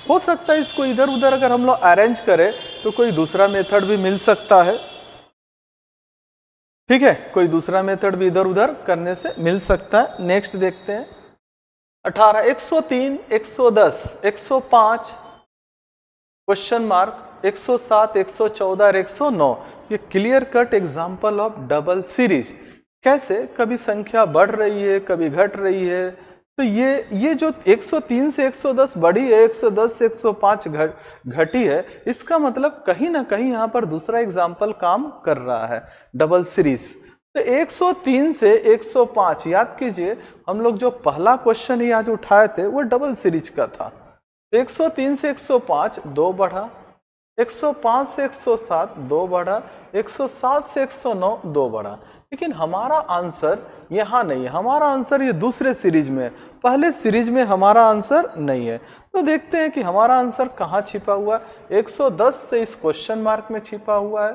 हो सकता है इसको इधर उधर अगर हम लोग अरेंज करें तो कोई दूसरा मेथड भी मिल सकता है। ठीक है, कोई दूसरा मेथड भी इधर उधर करने से मिल सकता है। नेक्स्ट देखते हैं 18, 103, 110, 105 क्वेश्चन मार्क, 107, 114 और 109। ये clear cut example of double series. कैसे? कभी संख्या बढ़ रही है, कभी घट रही है। तो ये जो 103 से 110 बढ़ी है, 110 से 105 घटी है, इसका मतलब कहीं ना कहीं यहाँ पर दूसरा एग्जाम्पल काम कर रहा है, डबल सीरीज। तो 103 से 105 याद कीजिए, हम लोग जो पहला क्वेश्चन ही आज उठाए थे वो डबल सीरीज का था। 103 से 105 2 बढ़ा, 105 से 107 2 बढ़ा, 107 से 109 2 बढ़ा। लेकिन हमारा आंसर यहाँ नहीं है, हमारा आंसर ये दूसरे सीरीज में है, पहले सीरीज में हमारा आंसर नहीं है। तो देखते हैं कि हमारा आंसर कहाँ छिपा हुआ है। 110 से इस क्वेश्चन मार्क में छिपा हुआ है,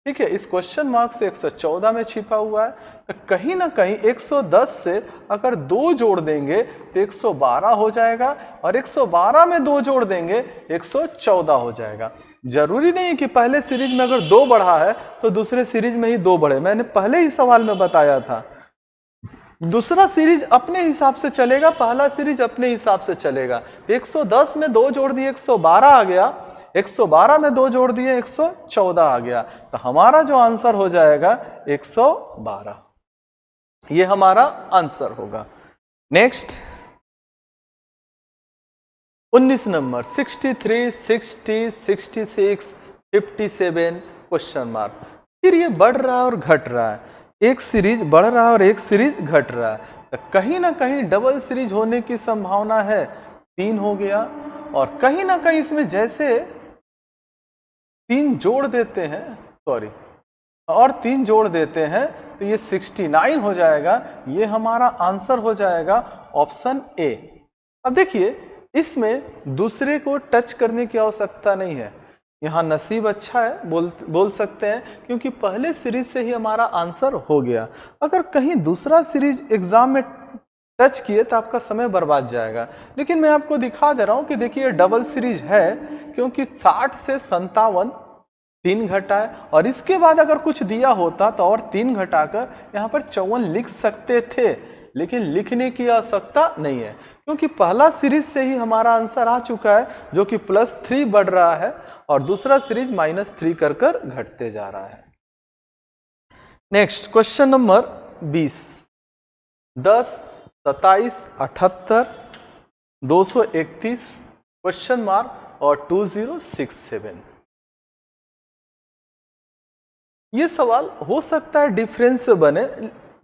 ठीक है, इस क्वेश्चन मार्क से 114 में छिपा हुआ है। तो कहीं ना कहीं 110 से अगर 2 जोड़ देंगे तो 112 हो जाएगा और 112 में 2 जोड़ देंगे 114 हो जाएगा। जरूरी नहीं कि पहले सीरीज में अगर 2 बढ़ा है तो दूसरे सीरीज में ही 2 बढ़े। मैंने पहले ही सवाल में बताया था, दूसरा सीरीज अपने हिसाब से चलेगा, पहला सीरीज अपने हिसाब से चलेगा। 110 में 2 जोड़ दिए 112 आ गया, 112 में 2 जोड़ दिए 114 आ गया। तो हमारा जो आंसर हो जाएगा 112, ये हमारा आंसर होगा। Next 19 number 63, 60, 66, 57 question mark. फिर ये बढ़ रहा है और घट रहा है, एक सीरीज बढ़ रहा है और एक सीरीज घट रहा है। तो कहीं ना कहीं डबल सीरीज होने की संभावना है, 3 हो गया। और कहीं ना कहीं इसमें जैसे 3 जोड़ देते हैं, सॉरी, और 3 जोड़ देते हैं तो ये 69 हो जाएगा। ये हमारा आंसर हो जाएगा ऑप्शन ए। अब देखिए इसमें दूसरे को टच करने की आवश्यकता नहीं है, यहाँ नसीब अच्छा है बोल सकते हैं, क्योंकि पहले सीरीज से ही हमारा आंसर हो गया। अगर कहीं दूसरा सीरीज एग्जाम में टच किए तो आपका समय बर्बाद जाएगा। लेकिन मैं आपको दिखा दे रहा हूं कि देखिए डबल सीरीज है, क्योंकि 60 से 57 3 घटा है, और इसके बाद अगर कुछ दिया होता तो और 3 घटाकर यहाँ पर 54 लिख सकते थे, लेकिन लिखने की आवश्यकता नहीं है, क्योंकि पहला सीरीज से ही हमारा आंसर आ चुका है, जो कि +3 बढ़ रहा है और दूसरा सीरीज -3 कर कर घटते जा रहा है। Next question number 20, 10, 27, 78, 231 question mark और 2067। ये सवाल हो सकता है डिफरेंस से बने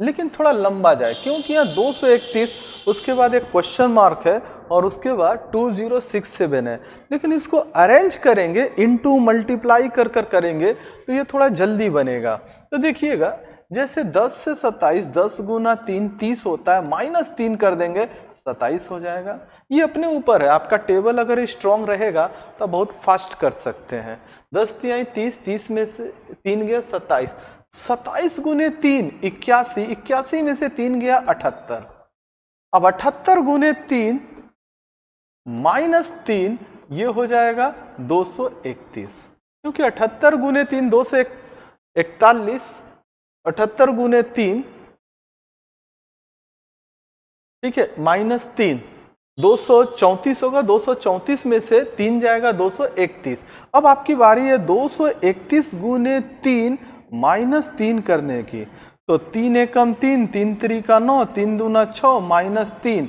लेकिन थोड़ा लंबा जाए, क्योंकि यहाँ 231 उसके बाद एक क्वेश्चन मार्क है और उसके बाद 2067 है, लेकिन इसको अरेंज करेंगे इनटू मल्टीप्लाई कर कर करेंगे तो ये थोड़ा जल्दी बनेगा। तो देखिएगा, जैसे 10 से 27, 10 गुना 3 30 होता है, -3 कर देंगे 27 हो जाएगा। ये अपने ऊपर है, आपका टेबल अगर स्ट्रॉन्ग रहेगा तो बहुत फास्ट कर सकते हैं। 10 तिहाई 30, 30 में से 3 गया 27, 27 गुने 3 81, 81 में से 3 गया 78। अब 78 गुने 3 -3 ये हो जाएगा 231, क्योंकि 78 गुने 3 241, 78 गुने 3 ठीक है -3 234 होगा, 234 में से 3 जाएगा 231। अब आपकी बारी है 231 गुने 3 -3 करने की। तो 3 एकम 3, 3 त्रिका 9, 3 दूना 6 -3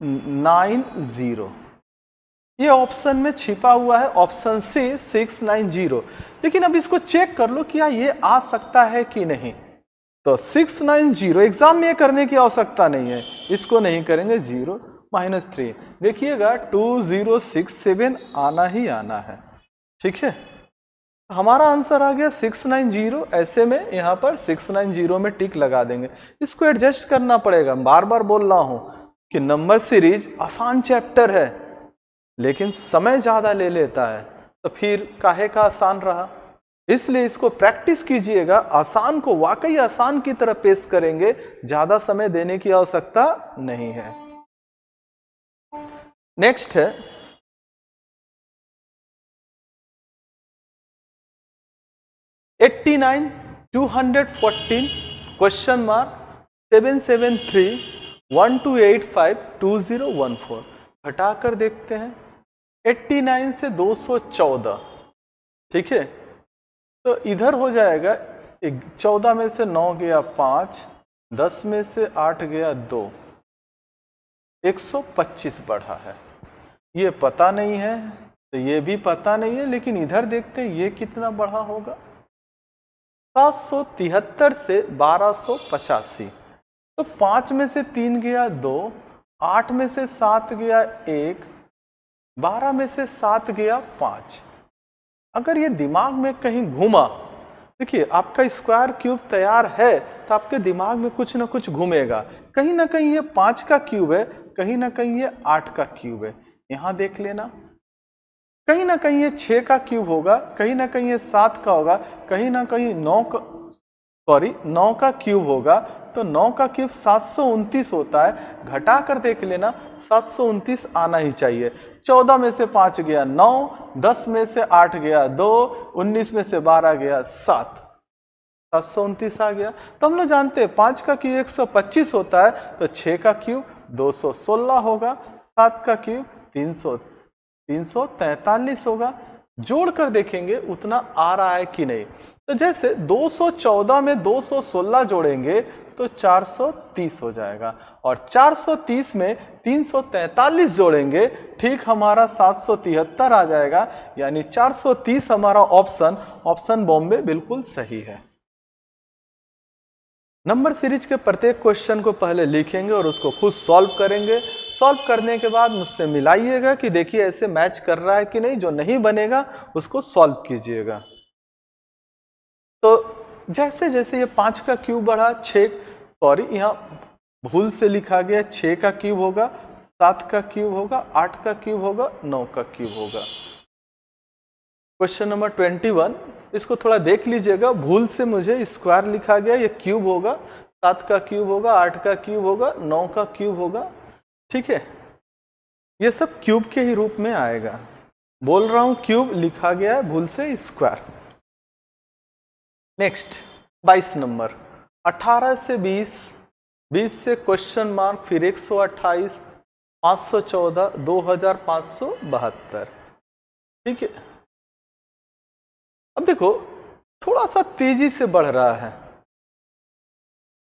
690। ये ऑप्शन में छिपा हुआ है, ऑप्शन सी 690। लेकिन अब इसको चेक कर लो क्या ये आ सकता है कि नहीं। तो 690 एग्जाम में ये करने की आवश्यकता नहीं है, इसको नहीं करेंगे, 0 -3। देखिएगा 2067 आना ही आना है, ठीक है। हमारा आंसर आ गया 690। ऐसे में यहाँ पर 690 में टिक लगा देंगे। इसको एडजस्ट करना पड़ेगा, बार बार बोल रहा हूँ कि नंबर सीरीज आसान चैप्टर है लेकिन समय ज़्यादा ले लेता है, तो फिर काहे का आसान रहा। इसलिए इसको प्रैक्टिस कीजिएगा, आसान को वाकई आसान की तरह पेश करेंगे, ज़्यादा समय देने की आवश्यकता नहीं है। नेक्स्ट है $89 214 क्वेश्चन मार्क 773 1285 2014। घटाकर देखते हैं 89 से 214, ठीक है। तो इधर हो जाएगा 14 में से 9 गया 5, 10 में से 8 गया 2, 125 बढ़ा है। ये पता नहीं है तो ये भी पता नहीं है, लेकिन इधर देखते हैं ये कितना बढ़ा होगा। 773 से 1285। तो 5 में से 3 गया 2, 8 में से 7 गया 1, 12 में से 7 गया 5। अगर ये दिमाग में कहीं घूमा, देखिए आपका स्क्वायर क्यूब तैयार है तो आपके दिमाग में कुछ ना कुछ घूमेगा, कहीं ना कहीं ये 5 का क्यूब है, कहीं ना कहीं ये 8 का क्यूब है। यहाँ देख लेना, कहीं ना कहीं ये 6 का क्यूब होगा, कहीं ना कहीं ये 7 का होगा, कहीं ना कहीं 9 का क्यूब होगा। तो 9 का क्यूब 729 होता है, घटा कर देख लेना 729 आना ही चाहिए। 14 में से 5 गया 9, 10 में से 8 गया 2, 19 में से 12 गया 7, 729 आ गया। तो हम लोग जानते हैं 5 का क्यूब 125 होता है, तो 6 का क्यूब 216 होगा, 7 का क्यूब 343 होगा। जोड़ कर देखेंगे उतना आ रहा है कि नहीं। तो जैसे 214 में 216 जोड़ेंगे तो 430 हो जाएगा, और 430 में 343 जोड़ेंगे, ठीक हमारा 773 आ जाएगा। यानी 430 हमारा ऑप्शन बॉम्बे बिल्कुल सही है। नंबर सीरीज के प्रत्येक क्वेश्चन को पहले लिखेंगे और उसको खुद सॉल्व करेंगे। सॉल्व करने के बाद मुझसे मिलाइएगा कि देखिए ऐसे मैच कर रहा है कि नहीं। जो नहीं बनेगा उसको सॉल्व कीजिएगा। तो जैसे जैसे ये 5 का क्यूब बढ़ा, यहाँ भूल से लिखा गया 6 का क्यूब होगा, 7 का क्यूब होगा, 8 का क्यूब होगा, 9 का क्यूब होगा। क्वेश्चन नंबर 21, इसको थोड़ा देख लीजिएगा, भूल से मुझे स्क्वायर लिखा गया, ये क्यूब होगा, 7 का क्यूब होगा, 8 का क्यूब होगा, 9 का क्यूब होगा, ठीक है। ये सब क्यूब के ही रूप में आएगा। बोल रहा हूं क्यूब लिखा गया है, भूल से स्क्वायर। नेक्स्ट 22 नंबर, 18 से 20, 20 से क्वेश्चन मार्क, फिर 128, 514, 2572, ठीक है। अब देखो थोड़ा सा तेजी से बढ़ रहा है,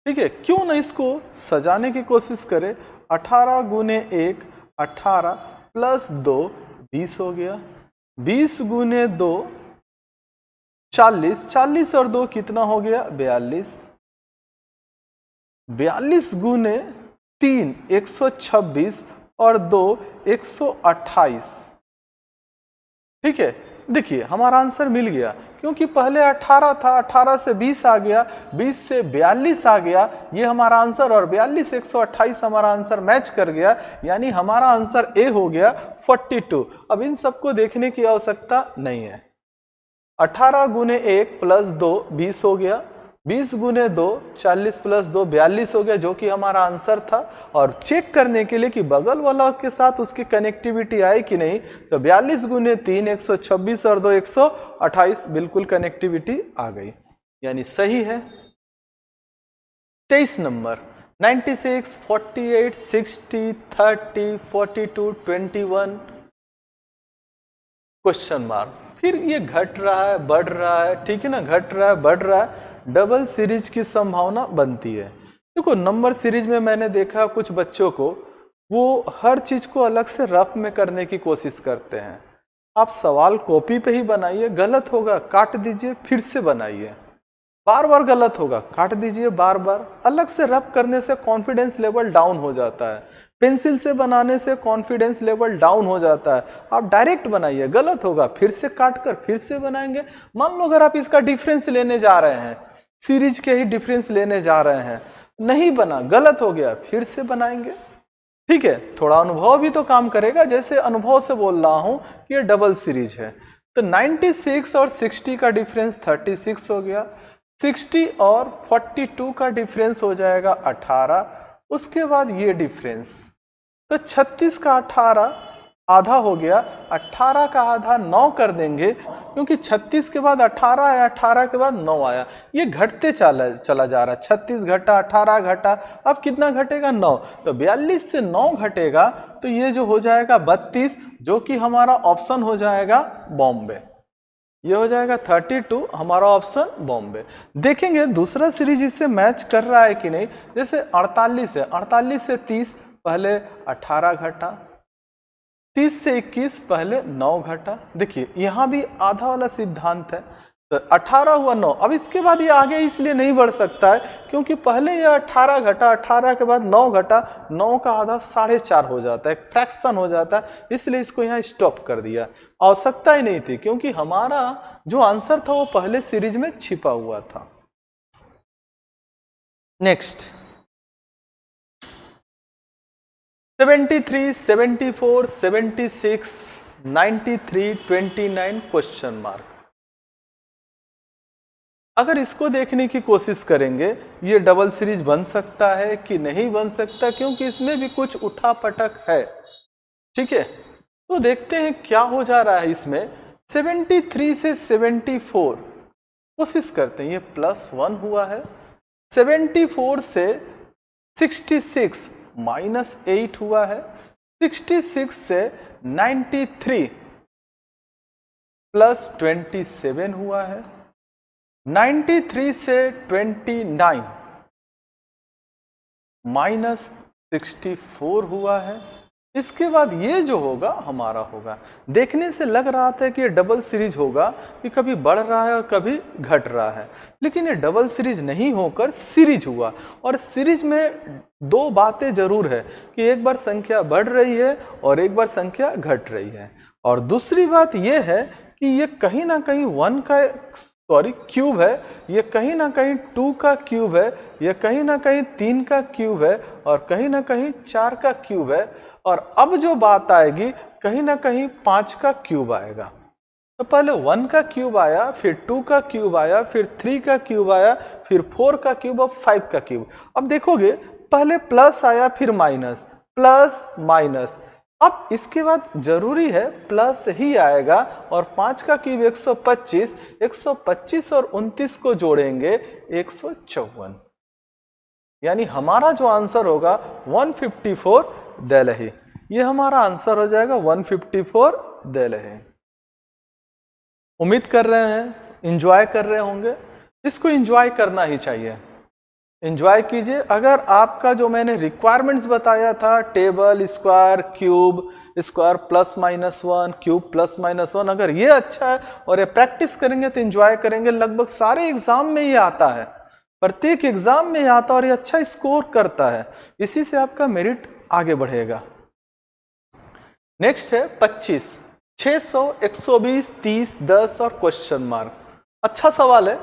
ठीक है। क्यों ना इसको सजाने की कोशिश करें। 18 गुने 1 18 प्लस 2 20 हो गया, 20 गुने 2 40, 40 और 2 कितना हो गया? 42। 42 गुने 3 126 और 2 128। ठीक है, देखिए हमारा आंसर मिल गया, क्योंकि पहले 18 था, 18 से 20 आ गया, 20 से 42 आ गया, ये हमारा आंसर, और 42 128 हमारा आंसर मैच कर गया, यानी हमारा आंसर ए हो गया 42। अब इन सबको देखने की आवश्यकता नहीं है। 18 गुने 1 प्लस 2 20 हो गया, 20 गुने 2 40 प्लस 2 42 हो गया, जो कि हमारा आंसर था। और चेक करने के लिए कि बगल वाला के साथ उसकी कनेक्टिविटी आई कि नहीं, तो 42 गुने 3 126 और 2 128, बिल्कुल कनेक्टिविटी आ गई, यानी सही है। 23 नंबर 96 48 60 30 42 21 क्वेश्चन मार्क। फिर ये घट रहा है बढ़ रहा है, ठीक है ना, घट रहा है बढ़ रहा है, डबल सीरीज की संभावना बनती है। देखो नंबर सीरीज में मैंने देखा कुछ बच्चों को, वो हर चीज को अलग से रफ में करने की कोशिश करते हैं। आप सवाल कॉपी पे ही बनाइए, गलत होगा काट दीजिए फिर से बनाइए, बार बार गलत होगा काट दीजिए बार बार। अलग से रफ करने से कॉन्फिडेंस लेवल डाउन हो जाता है, पेंसिल से बनाने से कॉन्फिडेंस लेवल डाउन हो जाता है। आप डायरेक्ट बनाइए, गलत होगा फिर से काट कर फिर से बनाएंगे। मान लो अगर आप इसका डिफरेंस लेने जा रहे हैं, सीरीज के ही डिफरेंस लेने जा रहे हैं, नहीं बना, गलत हो गया, फिर से बनाएंगे। ठीक है, थोड़ा अनुभव भी तो काम करेगा, जैसे अनुभव से बोल रहा हूं कि ये डबल सीरीज है। तो 96 और 60 का डिफरेंस 36 हो गया, 60 और 42 का डिफरेंस हो जाएगा 18, उसके बाद ये डिफरेंस, तो 36 का 18 आधा हो गया, 18 का आधा 9 कर देंगे, क्योंकि 36 के बाद 18 आया, 18 के बाद 9 आया, ये घटते चला जा रहा है। 36 घटा, 18 घटा, अब कितना घटेगा? 9। तो 42 से 9 घटेगा, तो ये जो हो जाएगा 32, जो कि हमारा ऑप्शन हो जाएगा बॉम्बे। ये हो जाएगा 32, हमारा ऑप्शन बॉम्बे। देखेंगे दूसरा सीरीज इससे मैच कर रहा है कि नहीं। जैसे 48 है, 48 से 30 पहले 18 घटा, 30 से 21 पहले 9 घटा। देखिए यहाँ भी आधा वाला सिद्धांत है, तो 18 हुआ 9। अब इसके बाद ये आगे इसलिए नहीं बढ़ सकता है, क्योंकि पहले ये 18 घटा, 18 के बाद 9 घटा, 9 का आधा 4.5 हो जाता है, फ्रैक्शन हो जाता है, इसलिए इसको यहाँ स्टॉप कर दिया। आवश्यकता ही नहीं थी, क्योंकि हमारा जो आंसर था वो पहले सीरीज में छिपा हुआ था। Next 73, 74, 76, 93, 29 question mark. अगर इसको देखने की कोशिश करेंगे, ये डबल सीरीज बन सकता है कि नहीं बन सकता, क्योंकि इसमें भी कुछ उठापटक है। ठीक है, तो देखते हैं क्या हो जा रहा है इसमें। 73 से 74 कोशिश करते हैं, ये +1 हुआ है। 74 से 66 -8 हुआ है। 66 से 93 +27 हुआ है। 93 से 29 -64 हुआ है। इसके बाद ये जो होगा हमारा होगा, देखने से लग रहा था कि ये डबल सीरीज होगा, कि कभी बढ़ रहा है और कभी घट रहा है, लेकिन ये डबल सीरीज नहीं होकर सीरीज हुआ। और सीरीज में दो बातें जरूर है, कि एक बार संख्या बढ़ रही है और एक बार संख्या घट रही है। और दूसरी बात ये है कि ये कहीं ना कहीं 1 का क्यूब है, ये कहीं ना कहीं 2 का क्यूब है, ये कहीं ना कहीं 3 का क्यूब है, और कहीं ना कहीं 4 का क्यूब है। और अब जो बात आएगी, कहीं ना कहीं 5 का क्यूब आएगा। तो पहले 1 का क्यूब आया, फिर 2 का क्यूब आया, फिर 3 का क्यूब आया, फिर 4 का क्यूब और 5 का क्यूब। अब देखोगे पहले प्लस आया, फिर माइनस, प्लस माइनस। अब इसके बाद जरूरी है प्लस ही आएगा, और 5 का क्यूब 125, 125 और 29 को जोड़ेंगे 154, यानी हमारा जो आंसर होगा 154 दिल्ली। ये हमारा आंसर हो जाएगा 154 दिल्ली। उम्मीद कर रहे हैं, एंजॉय कर रहे होंगे। इसको एंजॉय करना ही चाहिए, एंजॉय कीजिए। अगर आपका जो मैंने रिक्वायरमेंट्स बताया था, table, square, cube, square plus minus one, cube plus minus one, अगर ये अच्छा है और ये प्रैक्टिस करेंगे तो एंजॉय करेंगे। लगभग सारे एग्जाम में ये आता है, प्रत्येक एग्जाम में ये आता है और ये अच्छा स्कोर करता है, इसी से आपका मेरिट आगे बढ़ेगा। नेक्स्ट है 25, 600, 120, 30, 10 और क्वेश्चन मार्क। अच्छा सवाल है।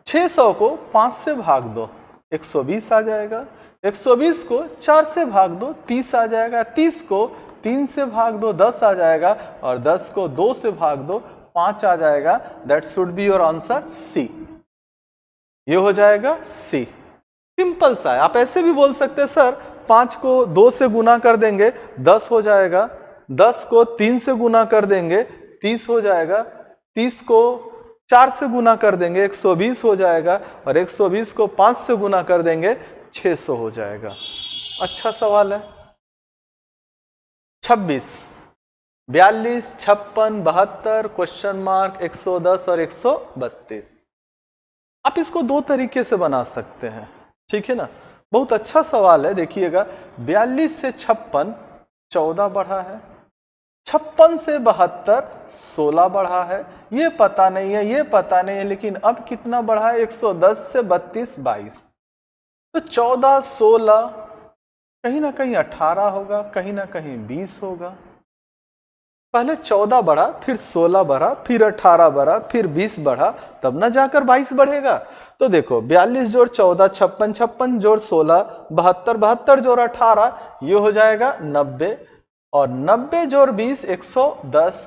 600 को 5 से भाग दो, 120 आ जाएगा। 120 को 4 से भाग दो, 30 आ जाएगा। 30 को 3 से भाग दो, 10 आ जाएगा। और 10 को 2 से भाग दो, 5 आ जाएगा। That should be your answer C. ये हो जाएगा सी। सिंपल सा है। आप ऐसे भी बोल सकते हैं सर 5 को 2 से गुना कर देंगे 10 हो जाएगा, 10 को 3 से गुना कर देंगे 30 हो जाएगा, 30 को 4 से गुना कर देंगे 120 हो जाएगा, और 120 को 5 से गुना कर देंगे 600 हो जाएगा। अच्छा सवाल है। 26, 42, 56, 72, क्वेश्चन मार्क, 110 और 132। आप इसको दो तरीके से बना सकते हैं, ठीक है ना। बहुत अच्छा सवाल है। देखिएगा 42 से 56 14 बढ़ा है, 56 से 72 16 बढ़ा है। ये पता नहीं है, ये पता नहीं है, लेकिन अब कितना बढ़ा है? 110 से 32 22। तो 14 16 कहीं ना कहीं 18 होगा, कहीं ना कहीं 20 होगा। पहले 14 बढ़ा, फिर 16 बढ़ा, फिर 18 बढ़ा, फिर 20 बढ़ा, तब ना जाकर 22 बढ़ेगा। तो देखो 42 जोड़ 14 56, 56 जोड़ 16 72, 72 जोड़ 18 ये हो जाएगा 90, और 90 जोड़ 20 110।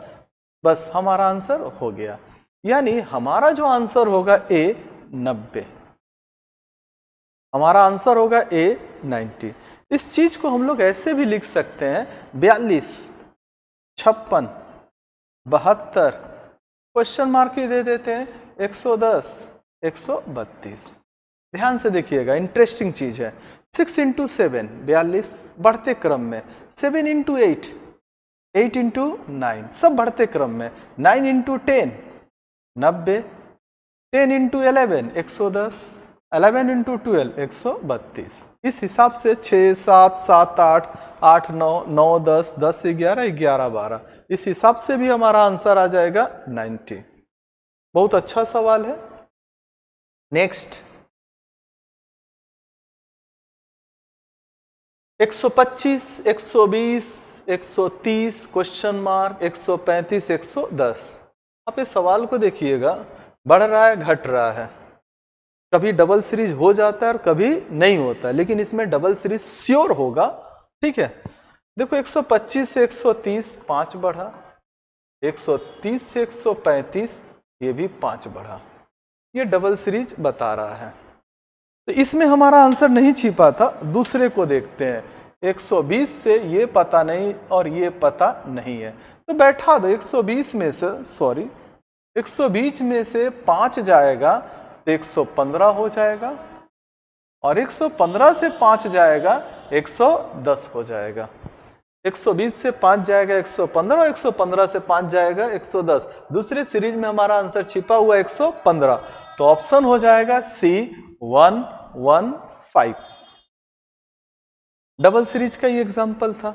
बस हमारा आंसर हो गया। यानी हमारा जो आंसर होगा ए 90, हमारा आंसर होगा ए 90। इस चीज को हम लोग ऐसे भी लिख सकते हैं 42 56 72 क्वेश्चन मार्क ही दे देते हैं 110 132। ध्यान से देखिएगा, इंटरेस्टिंग चीज है। 6 इंटू 7 42 बढ़ते क्रम में, 7 इंटू 8 8 इंटू 9 सब बढ़ते क्रम में, 9 इंटू 10 90, 10 इंटू 11 110, 11 इंटू 12 132। इस हिसाब से 6 7 7 8 8 9 9 10 10 11 11 12 इस हिसाब से भी हमारा आंसर आ जाएगा 90। बहुत अच्छा सवाल है। Next 125 120 130 question mark, 135 110। आप इस सवाल को देखिएगा, बढ़ रहा है घट रहा है, कभी डबल सीरीज हो जाता है और कभी नहीं होता है, लेकिन इसमें डबल सीरीज श्योर होगा, ठीक है। देखो 125 से 130 5 बढ़ा, 130 से 135 ये भी 5 बढ़ा, ये डबल सीरीज बता रहा है। तो इसमें हमारा आंसर नहीं छिपा था। दूसरे को देखते हैं, 120 से ये पता नहीं और ये पता नहीं है, तो बैठा दो 120 में से 120 में से 5 जाएगा तो 115 हो जाएगा, और 115 से 5 जाएगा 110 हो जाएगा। 120 से 5 जाएगा 115, और 115 से 5 जाएगा 110। दूसरे सीरीज में हमारा आंसर छिपा हुआ 115, तो ऑप्शन हो जाएगा C 115। डबल सीरीज का ये एग्जांपल था।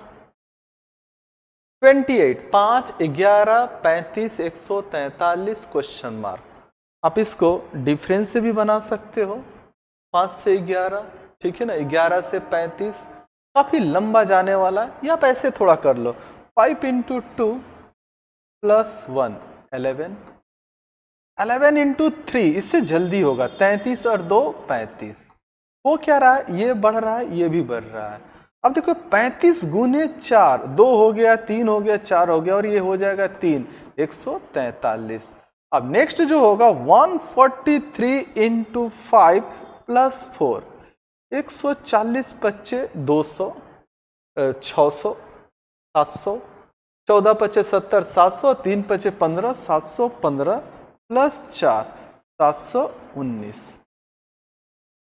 28 5 11 35 143 क्वेश्चन मार्क। आप इसको डिफरेंस से भी बना सकते हो, 5 से 11, ठीक है ना, 11 से 35 काफी लंबा जाने वाला है, या आप ऐसे थोड़ा कर लो, 5 इंटू 2 प्लस 1 11, 11 इंटू 3 इससे जल्दी होगा, 33 और 2 35। वो क्या रहा है? ये बढ़ रहा है, ये भी बढ़ रहा है। अब देखो 35 गुने 4, 2 हो गया, 3 हो गया, 4 हो गया, और ये हो जाएगा 3 143। अब नेक्स्ट जो होगा 143 इंटू 5 प्लस 4, 140 बच्चे 200 600 700, 14 बच्चे 70 700, 3 बच्चे 15 715 प्लस 4 719।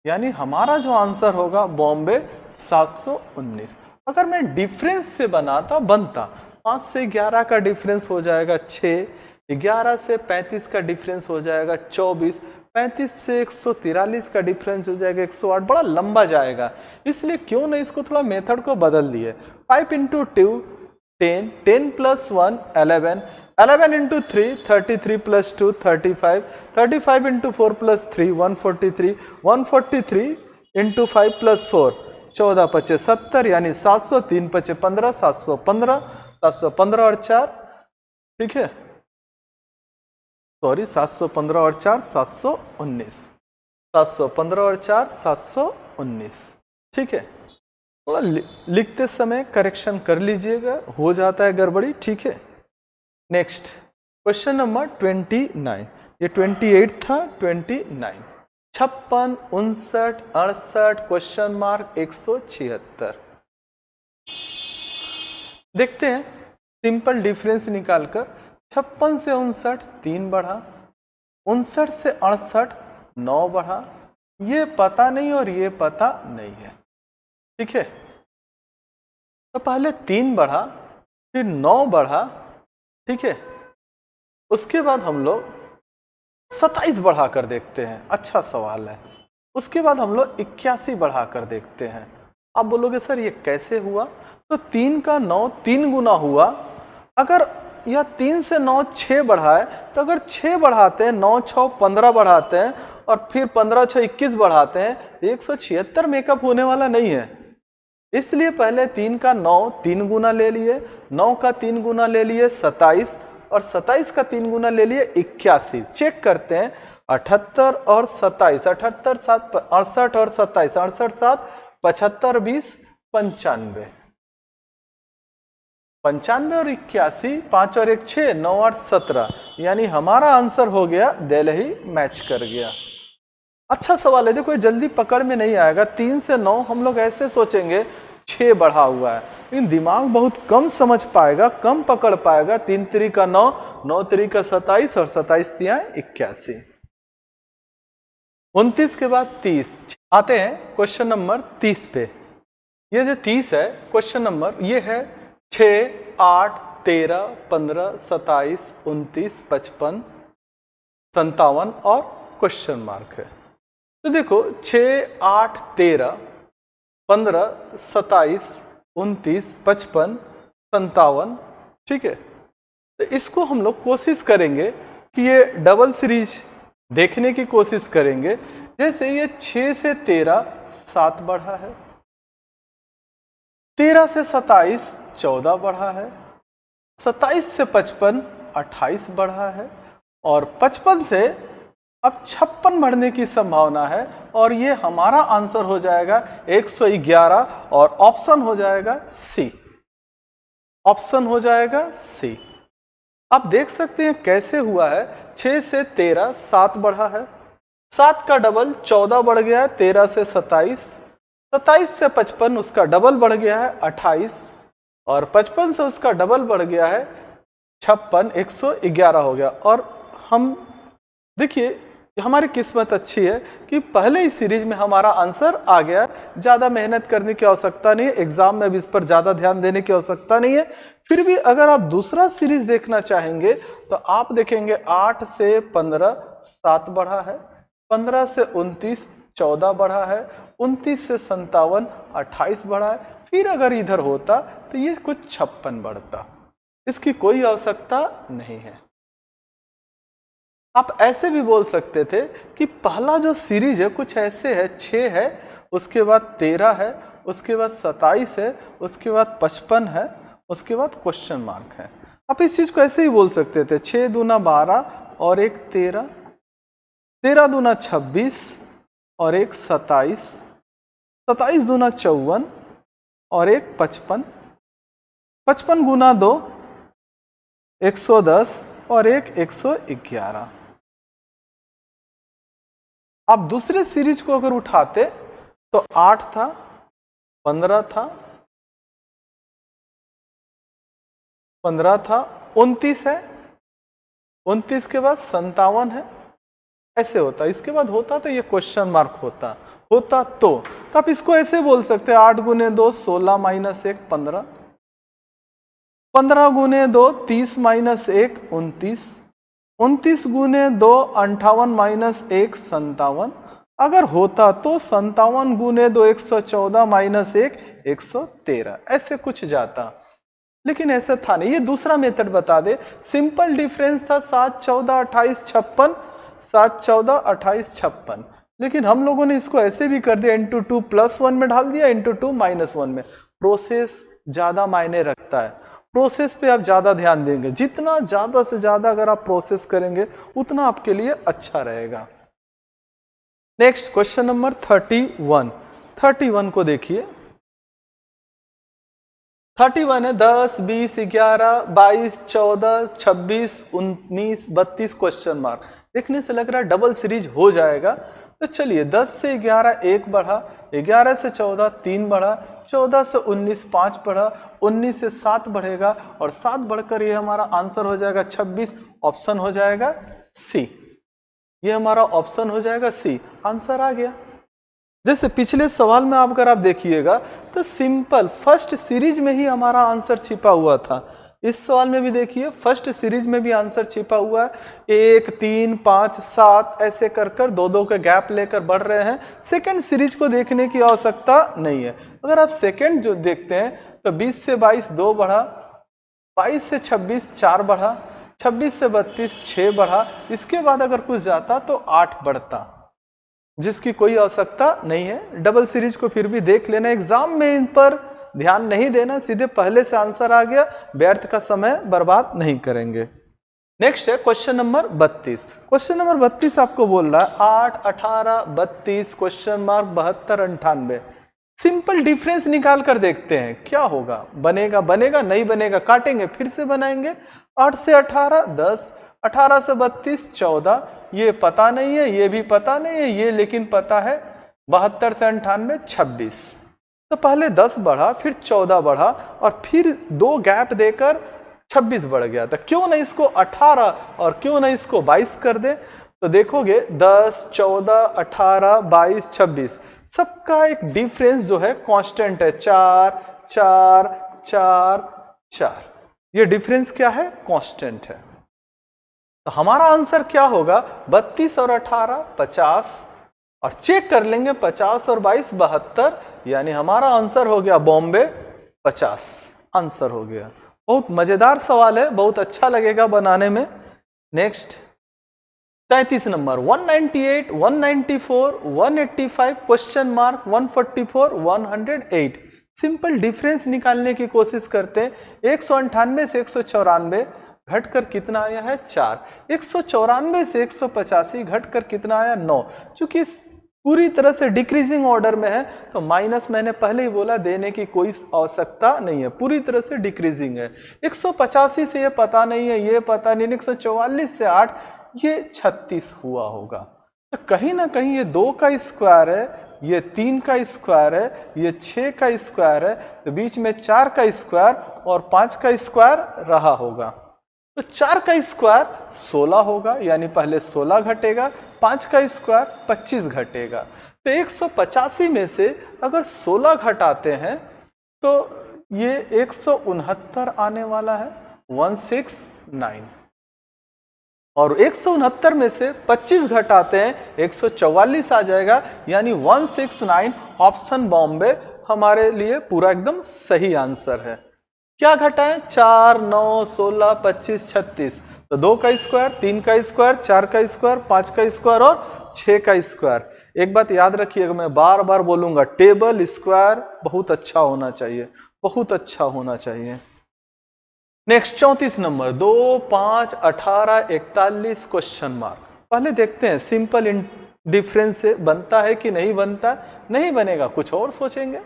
यानी हमारा जो आंसर होगा बॉम्बे 719। अगर मैं डिफरेंस से बनाता बनता, 5 से 11 का डिफरेंस हो जाएगा 6, 11 से 35 का डिफरेंस हो जाएगा 24, 35 से 143 का डिफरेंस हो जाएगा 108। बड़ा लंबा जाएगा, इसलिए क्यों नहीं इसको थोड़ा मेथड को बदल दिए, 5 into 2 10, 10 plus 1, 11, 11 into 3, 33 plus 2, 35, 35 into 4 plus 3, 143, 143 into 5 plus 4, 14 पचे 70 यानी 700, 3 पचे 15, 715, 715 और 4, ठीक है, सॉरी 715 और 4, 719, 715 और 4, 719, ठीक है। थोड़ा लिखते समय करेक्शन कर लीजिएगा, हो जाता है गड़बड़ी, ठीक है। नेक्स्ट क्वेश्चन नंबर 29, ये 28 था, 29, 56, 59, 68, क्वेश्चन मार्क 176। देखते हैं सिंपल डिफरेंस निकालकर, 56 से 59 3 बढ़ा, 59 से 68 9 बढ़ा, ये पता नहीं और ये पता नहीं है, ठीक है। तो पहले 3 बढ़ा, फिर 9 बढ़ा, ठीक है। उसके बाद हम लोग 27 बढ़ा कर देखते हैं, अच्छा सवाल है। उसके बाद हम लोग 81 बढ़ा कर देखते हैं। आप बोलोगे सर ये कैसे हुआ? तो 3 का 9 3 गुना हुआ। अगर यह 3 से 9 6 बढ़ा है, तो अगर 6 बढ़ाते हैं, 9 6 15 बढ़ाते हैं और फिर 15 6 21 बढ़ाते हैं, 176 मेकअप होने वाला नहीं है। इसलिए पहले 3 का 9 3 गुना ले लिए, 9 का 3 गुना ले लिए 27 और 27 का 3 गुना ले लिए 81। चेक करते हैं 78 और 27, 78 7 68 और 27, 68 7 75 20 95, 95 और 81, 5 और 1 6, 9 8 17, यानी हमारा आंसर हो गया दिल्ली मैच कर गया। अच्छा सवाल है, देखो ये जल्दी पकड़ में नहीं आएगा। 3 से 9 हम लोग ऐसे सोचेंगे 6 बढ़ा हुआ है, लेकिन दिमाग बहुत कम समझ पाएगा, कम पकड़ पाएगा। 3 3 का 9, 9 3 का 27 और 27 3 81। 29 के बाद 30। आते हैं क्वेश्चन नंबर 30 पे। ये जो 30 है क्वेश्चन नंबर, ये है 6 8 13 15 27 29 55 57 और क्वेश्चन मार्क है। तो देखो 6 8 13 15 27 29 55 57, ठीक है। तो इसको हम लोग कोशिश करेंगे कि ये डबल सीरीज देखने की कोशिश करेंगे। जैसे ये 6 से 13 7 बढ़ा है, 13 से 27 14 बढ़ा है, 27 से 55 28 बढ़ा है और 55 से अब 56 बढ़ने की संभावना है और ये हमारा आंसर हो जाएगा 111 और ऑप्शन हो जाएगा सी। ऑप्शन हो जाएगा सी। आप देख सकते हैं कैसे हुआ है। 6 से 13 7 बढ़ा है, 7 का डबल 14 बढ़ गया है, 13 से 27, 27 से 55 उसका डबल बढ़ गया है 28 और 55 से उसका डबल बढ़ गया है 56, 111 हो गया। और हम देखिए हमारी किस्मत अच्छी है कि पहले ही सीरीज में हमारा आंसर आ गया। ज़्यादा मेहनत करने की आवश्यकता नहीं है, एग्जाम में भी इस पर ज़्यादा ध्यान देने की आवश्यकता नहीं है। फिर भी अगर आप दूसरा सीरीज देखना चाहेंगे तो आप देखेंगे 8 से 15 7 बढ़ा है, 15 से 29 14 बढ़ा है, 29 से 57 28 बढ़ा है। फिर अगर इधर होता तो ये कुछ 56 बढ़ता, इसकी कोई आवश्यकता नहीं है। आप ऐसे भी बोल सकते थे कि पहला जो सीरीज है कुछ ऐसे है, 6 है, उसके बाद 13 है, उसके बाद 27 है, उसके बाद 55 है, उसके बाद क्वेश्चन मार्क है। आप इस चीज को ऐसे ही बोल सकते थे, 6 दूना 12 और एक 13, 13 दूना 26 और एक 27, 27 दूना 54 और एक 55, 55 गुना 2 110 और एक 111। आप दूसरे सीरीज को अगर उठाते तो 8 था, 15 था, 15 था, 29 है, 29 के बाद 57 है, ऐसे होता। इसके बाद होता तो ये क्वेश्चन मार्क होता तो आप इसको ऐसे बोल सकते हैं 8 गुने 2 16 माइनस 1 15, 15 गुने 2 30 माइनस 1 29, 29 गुने 2 58 माइनस 1 57। अगर होता तो 57 गुने 2 114 माइनस 1 113, ऐसे कुछ जाता। लेकिन ऐसा था नहीं, ये दूसरा मेथड बता दे। सिंपल डिफरेंस था 7, 14, 28, 56, 7, 14, 28, 56, लेकिन हम लोगों ने इसको ऐसे भी कर दिया, इंटू 2 +1 में ढाल दिया, इंटू 2 -1 में। प्रोसेस ज्यादा मायने रखता है, प्रोसेस पे आप ज्यादा ध्यान देंगे, जितना ज्यादा से ज्यादा अगर आप प्रोसेस करेंगे उतना आपके लिए अच्छा रहेगा। नेक्स्ट क्वेश्चन नंबर 31 को देखिए। 31 है 10, 20, 11, 22, 14, 26, 19, 32 क्वेश्चन मार्क। देखने से लग रहा है डबल सीरीज हो जाएगा, तो चलिए 10 से 11 1 बढ़ा, 11 से 14 3 बढ़ा, 14 से 19 5 बढ़ा, 19 से 7 बढ़ेगा और 7 बढ़कर ये हमारा आंसर हो जाएगा 26। ऑप्शन हो जाएगा सी, ये हमारा ऑप्शन हो जाएगा सी। आंसर आ गया। जैसे पिछले सवाल में अगर आप देखिएगा तो सिंपल फर्स्ट सीरीज में ही हमारा आंसर छिपा हुआ था। इस सवाल में भी देखिए फर्स्ट सीरीज में भी आंसर छिपा हुआ है। 1, 3, 5, 7 ऐसे कर कर 2-2 के गैप लेकर बढ़ रहे हैं। सेकंड सीरीज को देखने की आवश्यकता नहीं है। अगर आप सेकंड जो देखते हैं तो 20 से 22 2 बढ़ा, 22 से 26 4 बढ़ा, 26 से 32 6 बढ़ा, इसके बाद अगर कुछ जाता तो 8 बढ़ता, जिसकी कोई आवश्यकता नहीं है। डबल सीरीज को फिर भी देख लेना, एग्जाम में इन पर ध्यान नहीं देना, सीधे पहले से आंसर आ गया, व्यर्थ का समय बर्बाद नहीं करेंगे। नेक्स्ट है क्वेश्चन नंबर 32। क्वेश्चन नंबर 32 आपको बोल रहा है 8, 18, 32 क्वेश्चन मार्क 72, 98। सिंपल डिफरेंस निकाल कर देखते हैं क्या होगा, बनेगा बनेगा नहीं बनेगा काटेंगे फिर से बनाएंगे। 8 से 18 10, 18 से 32 14, ये पता नहीं है, ये भी पता नहीं है, ये लेकिन पता है। 72 से 98 26। तो पहले 10 बढ़ा, फिर 14 बढ़ा और फिर 2 गैप देकर 26 बढ़ गया था। क्यों नहीं इसको 18 और क्यों नहीं इसको 22 कर दे। तो देखोगे 10, 14, 18, 22, 26 सबका एक डिफरेंस जो है कांस्टेंट है, 4, 4, 4, 4। ये डिफरेंस क्या है, कांस्टेंट है। तो हमारा आंसर क्या होगा, 32 और 18 50 और चेक कर लेंगे 50 और 22 72, यानी हमारा आंसर हो गया बॉम्बे 50 आंसर हो गया। बहुत मजेदार सवाल है, बहुत अच्छा लगेगा बनाने में। Next 33 number 198, 194, 185 question mark 144, 108। Simple difference निकालने की कोशिश करते हैं। 198 से 194 घटकर कितना आया है 4, 194 से 185 घटकर कितना आया 9। चूंकि पूरी तरह से डिक्रीजिंग ऑर्डर में है तो माइनस मैंने पहले ही बोला देने की कोई आवश्यकता नहीं है, पूरी तरह से डिक्रीजिंग है। 185 से ये पता नहीं है, ये पता नहीं, 144 से 8 ये 36 हुआ होगा। तो कहीं ना कहीं ये 2 का स्क्वायर है, ये 3 का स्क्वायर है, ये 6 का स्क्वायर है, तो बीच में 4 का स्क्वायर और 5 का स्क्वायर रहा होगा। तो 4 का स्क्वायर 16 होगा, यानी पहले 16 घटेगा, 5 का स्क्वायर 25 घटेगा। तो 185 में से अगर 16 घटाते हैं तो ये 169 आने वाला है, 169। और 169 में से 25 घटाते हैं 144 आ जाएगा, यानी 169। ऑप्शन बॉम्बे हमारे लिए पूरा एकदम सही आंसर है। क्या घटाएं, 4, 9, 16, 25, 36। तो 2 का स्क्वायर, 3 का स्क्वायर, 4 का स्क्वायर, 5 का स्क्वायर और 6 का स्क्वायर। एक बात याद रखिएगा, मैं बार बार बोलूंगा, टेबल स्क्वायर बहुत अच्छा होना चाहिए, बहुत अच्छा होना चाहिए। Next 34 number 2, 5, 18, 41 question mark. पहले देखते हैं सिंपल डिफरेंस से बनता है कि नहीं बनता। नहीं बनेगा कुछ और सोचेंगे।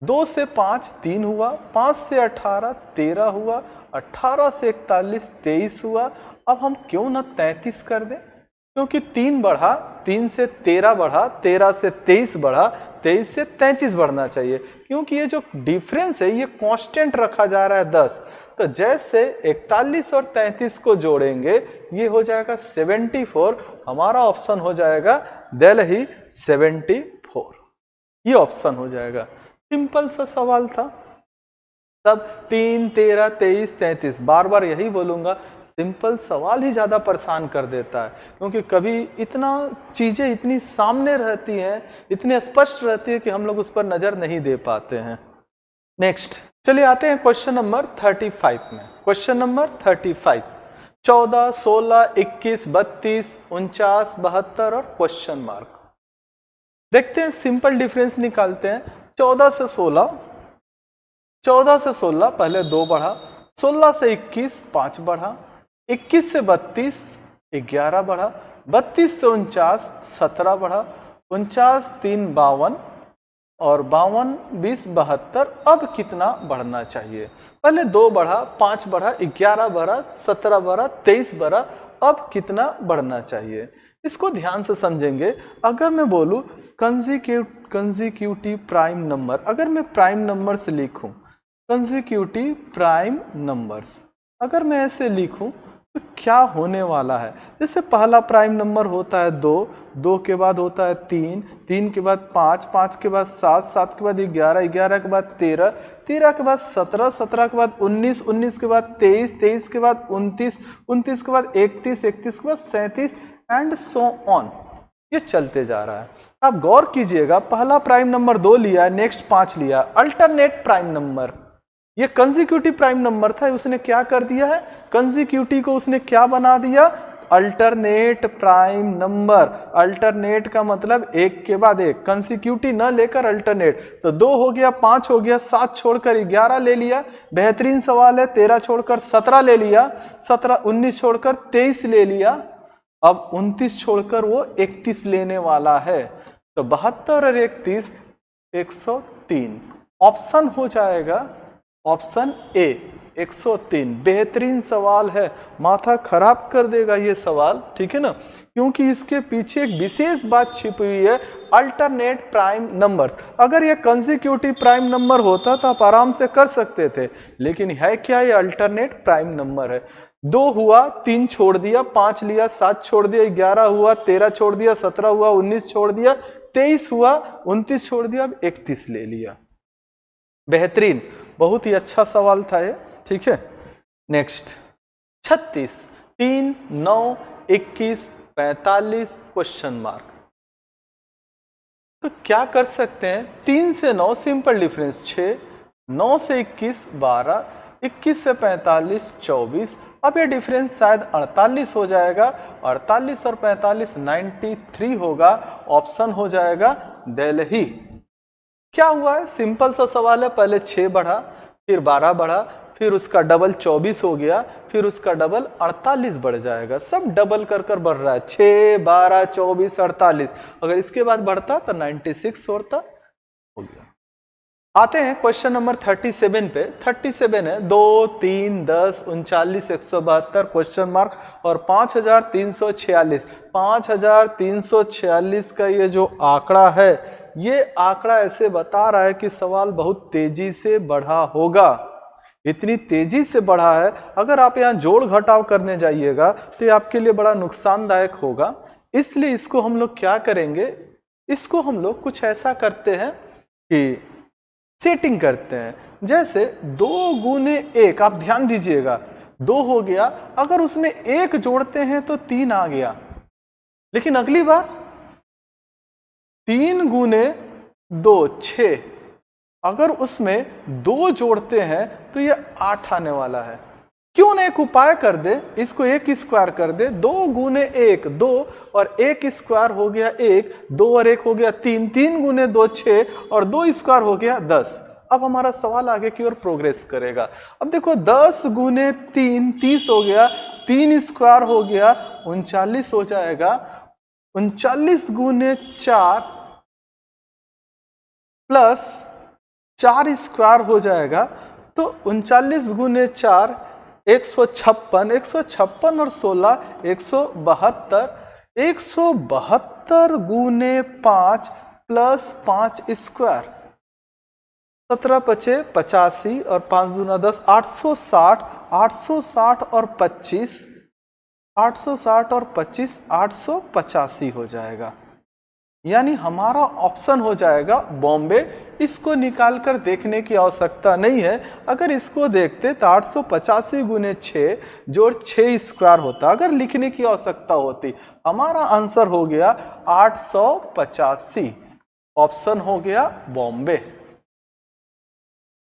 2 से 5 3 हुआ, 5 से 18 13 हुआ, 18 से 41 23 हुआ। अब हम क्यों ना 33 कर दें, क्योंकि 3 बढ़ा, 3 से 13 बढ़ा, 13 से 23 बढ़ा, 23 से 33 बढ़ना चाहिए, क्योंकि ये जो डिफरेंस है ये कांस्टेंट रखा जा रहा है 10। तो जैसे 41 और 33 को जोड़ेंगे ये हो जाएगा 74। हमारा ऑप्शन हो जाएगा दिल्ली 74, ये ऑप्शन हो जाएगा। सिंपल सा सवाल था। तब 3, 13, 23, 33 बार बार यही बोलूंगा, सिंपल सवाल ही ज्यादा परेशान कर देता है, क्योंकि कभी इतना चीजें इतनी सामने रहती हैं, इतनी स्पष्ट रहती है कि हम लोग उस पर नजर नहीं दे पाते हैं। नेक्स्ट चलिए आते हैं क्वेश्चन नंबर 35 में। क्वेश्चन नंबर 35 14, 16, 21, 32, 49, 72 और क्वेश्चन मार्क। देखते हैं, सिंपल डिफरेंस निकालते हैं। 14 से 16, 14 से 16 पहले 2 बढ़ा, 16 से 21 5 बढ़ा, 21 से 32 11 बढ़ा, 32 से 49 17 बढ़ा, 49 3 52 और 52 20 72। अब कितना बढ़ना चाहिए? पहले 2 बढ़ा, 5 बढ़ा, 11 बढ़ा, 17 बढ़ा, 23 बढ़ा। अब कितना बढ़ना चाहिए? इसको ध्यान से समझेंगे। अगर मैं बोलूं कंसेक्यूटिव प्राइम नंबर, अगर मैं प्राइम नंबर से लिखूं कंसेक्यूटिव प्राइम नंबर्स, अगर मैं ऐसे लिखूं तो क्या होने वाला है? जैसे पहला प्राइम नंबर होता है 2, 2 के बाद होता है 3, 3 के बाद 5, 5 के बाद 7, 7 के बाद 11, 11 के बाद 13, 13 के बाद 17, 17 के बाद 19, 19 के बाद 23, 23 के बाद 29, 29 के बाद 31, 31 के बाद 37 एंड सो ऑन। ये चलते जा रहा है। आप गौर कीजिएगा, पहला प्राइम नंबर 2 लिया, नेक्स्ट 5 लिया, अल्टरनेट प्राइम नंबर। ये कंसेक्यूटिव प्राइम नंबर था, उसने क्या कर दिया है? कंसेक्यूटिव को उसने क्या बना दिया? Alternate prime number. अल्टरनेट का मतलब एक के बाद एक, कंसेक्यूटिव न लेकर अल्टरनेट। तो 2 हो गया, 5 हो गया, 7 छोड़कर 11 ले लिया, बेहतरीन सवाल है। 13 छोड़कर 17 ले लिया, 17 19 छोड़कर 23 ले लिया, अब 29 छोड़कर वो 31 लेने वाला है। तो 72 और 31 103। ऑप्शन हो जाएगा ऑप्शन ए 103। बेहतरीन सवाल है, माथा खराब कर देगा ये सवाल, ठीक है ना, क्योंकि इसके पीछे एक विशेष बात छिपी हुई है, अल्टरनेट प्राइम नंबर। अगर ये कंसेक्यूटिव प्राइम नंबर होता तो आप आराम से कर सकते थे, लेकिन है क्या? ये अल्टरनेट प्राइम नंबर है। 2 हुआ, 3 छोड़ दिया, 5 लिया, 7 छोड़ दिया, 11 हुआ, 13 छोड़ दिया, 17 हुआ, 19 छोड़ दिया, 23 हुआ, 29 छोड़ दिया, अब 31 ले लिया। बेहतरीन, बहुत ही अच्छा सवाल था ये, ठीक है। Next 36 3 9 21 45 question mark. तो क्या कर सकते हैं? 3 से 9 सिंपल डिफरेंस 6, 9 से 21 12, 21 से 45 24। अब ये डिफरेंस शायद 48 हो जाएगा, 48 और 45 93 होगा। ऑप्शन हो जाएगा दिल्ली। क्या हुआ है? सिंपल सा सवाल है। पहले 6 बढ़ा, फिर 12 बढ़ा, फिर उसका डबल 24 हो गया, फिर उसका डबल 48 बढ़ जाएगा। सब डबल कर कर बढ़ रहा है, 6 12 24 48। अगर इसके बाद बढ़ता तो 96 होता, हो गया। आते हैं क्वेश्चन नंबर 37 पे। 37 है 2 3 10 39 172 क्वेश्चन मार्क और 5346। 5346 का ये जो आंकड़ा है, ये आंकड़ा ऐसे बता रहा है कि सवाल बहुत तेजी से बढ़ा होगा। इतनी तेजी से बढ़ा है, अगर आप यहाँ जोड़ घटाव करने जाइएगा तो ये आपके लिए बड़ा नुकसानदायक होगा। इसलिए इसको हम लोग क्या करेंगे? इसको हम लोग कुछ ऐसा करते हैं कि सेटिंग करते हैं। जैसे 2 गुने 1, आप ध्यान दीजिएगा, 2 हो गया, अगर उसमें 1 जोड़ते हैं तो 3 आ गया। लेकिन अगली बार 3 गुने 2 6, अगर उसमें 2 जोड़ते हैं तो ये 8 आने वाला है। क्यों ना एक उपाय कर दे, इसको 1 स्क्वायर कर दे। 2 गुने 1 2 और 1 स्क्वायर हो गया 1, 2 और 1 हो गया 3, 3 गुने 2 6 और 2 स्क्वायर हो गया 10। अब हमारा सवाल आगे की ओर प्रोग्रेस करेगा। अब देखो 10 गुने 3 30 हो गया, 3 स्क्वायर हो गया 39 हो जाएगा, 39 गुने 4 प्लस 4 स्क्वायर हो जाएगा, तो 39 गुने 4 156, 156 और 16 172, 172 गुने 5 प्लस 5 स्क्वायर, 17 पचे 85 और 5 दूना 10, 860, 860 और 25, 860 और 25 885 हो जाएगा। यानी हमारा ऑप्शन हो जाएगा बॉम्बे। इसको निकाल कर देखने की आवश्यकता नहीं है। अगर इसको देखते तो 885 गुने 6 जोड़ 6 स्क्वायर होता। अगर लिखने की आवश्यकता होती, हमारा आंसर हो गया 885। ऑप्शन हो गया बॉम्बे।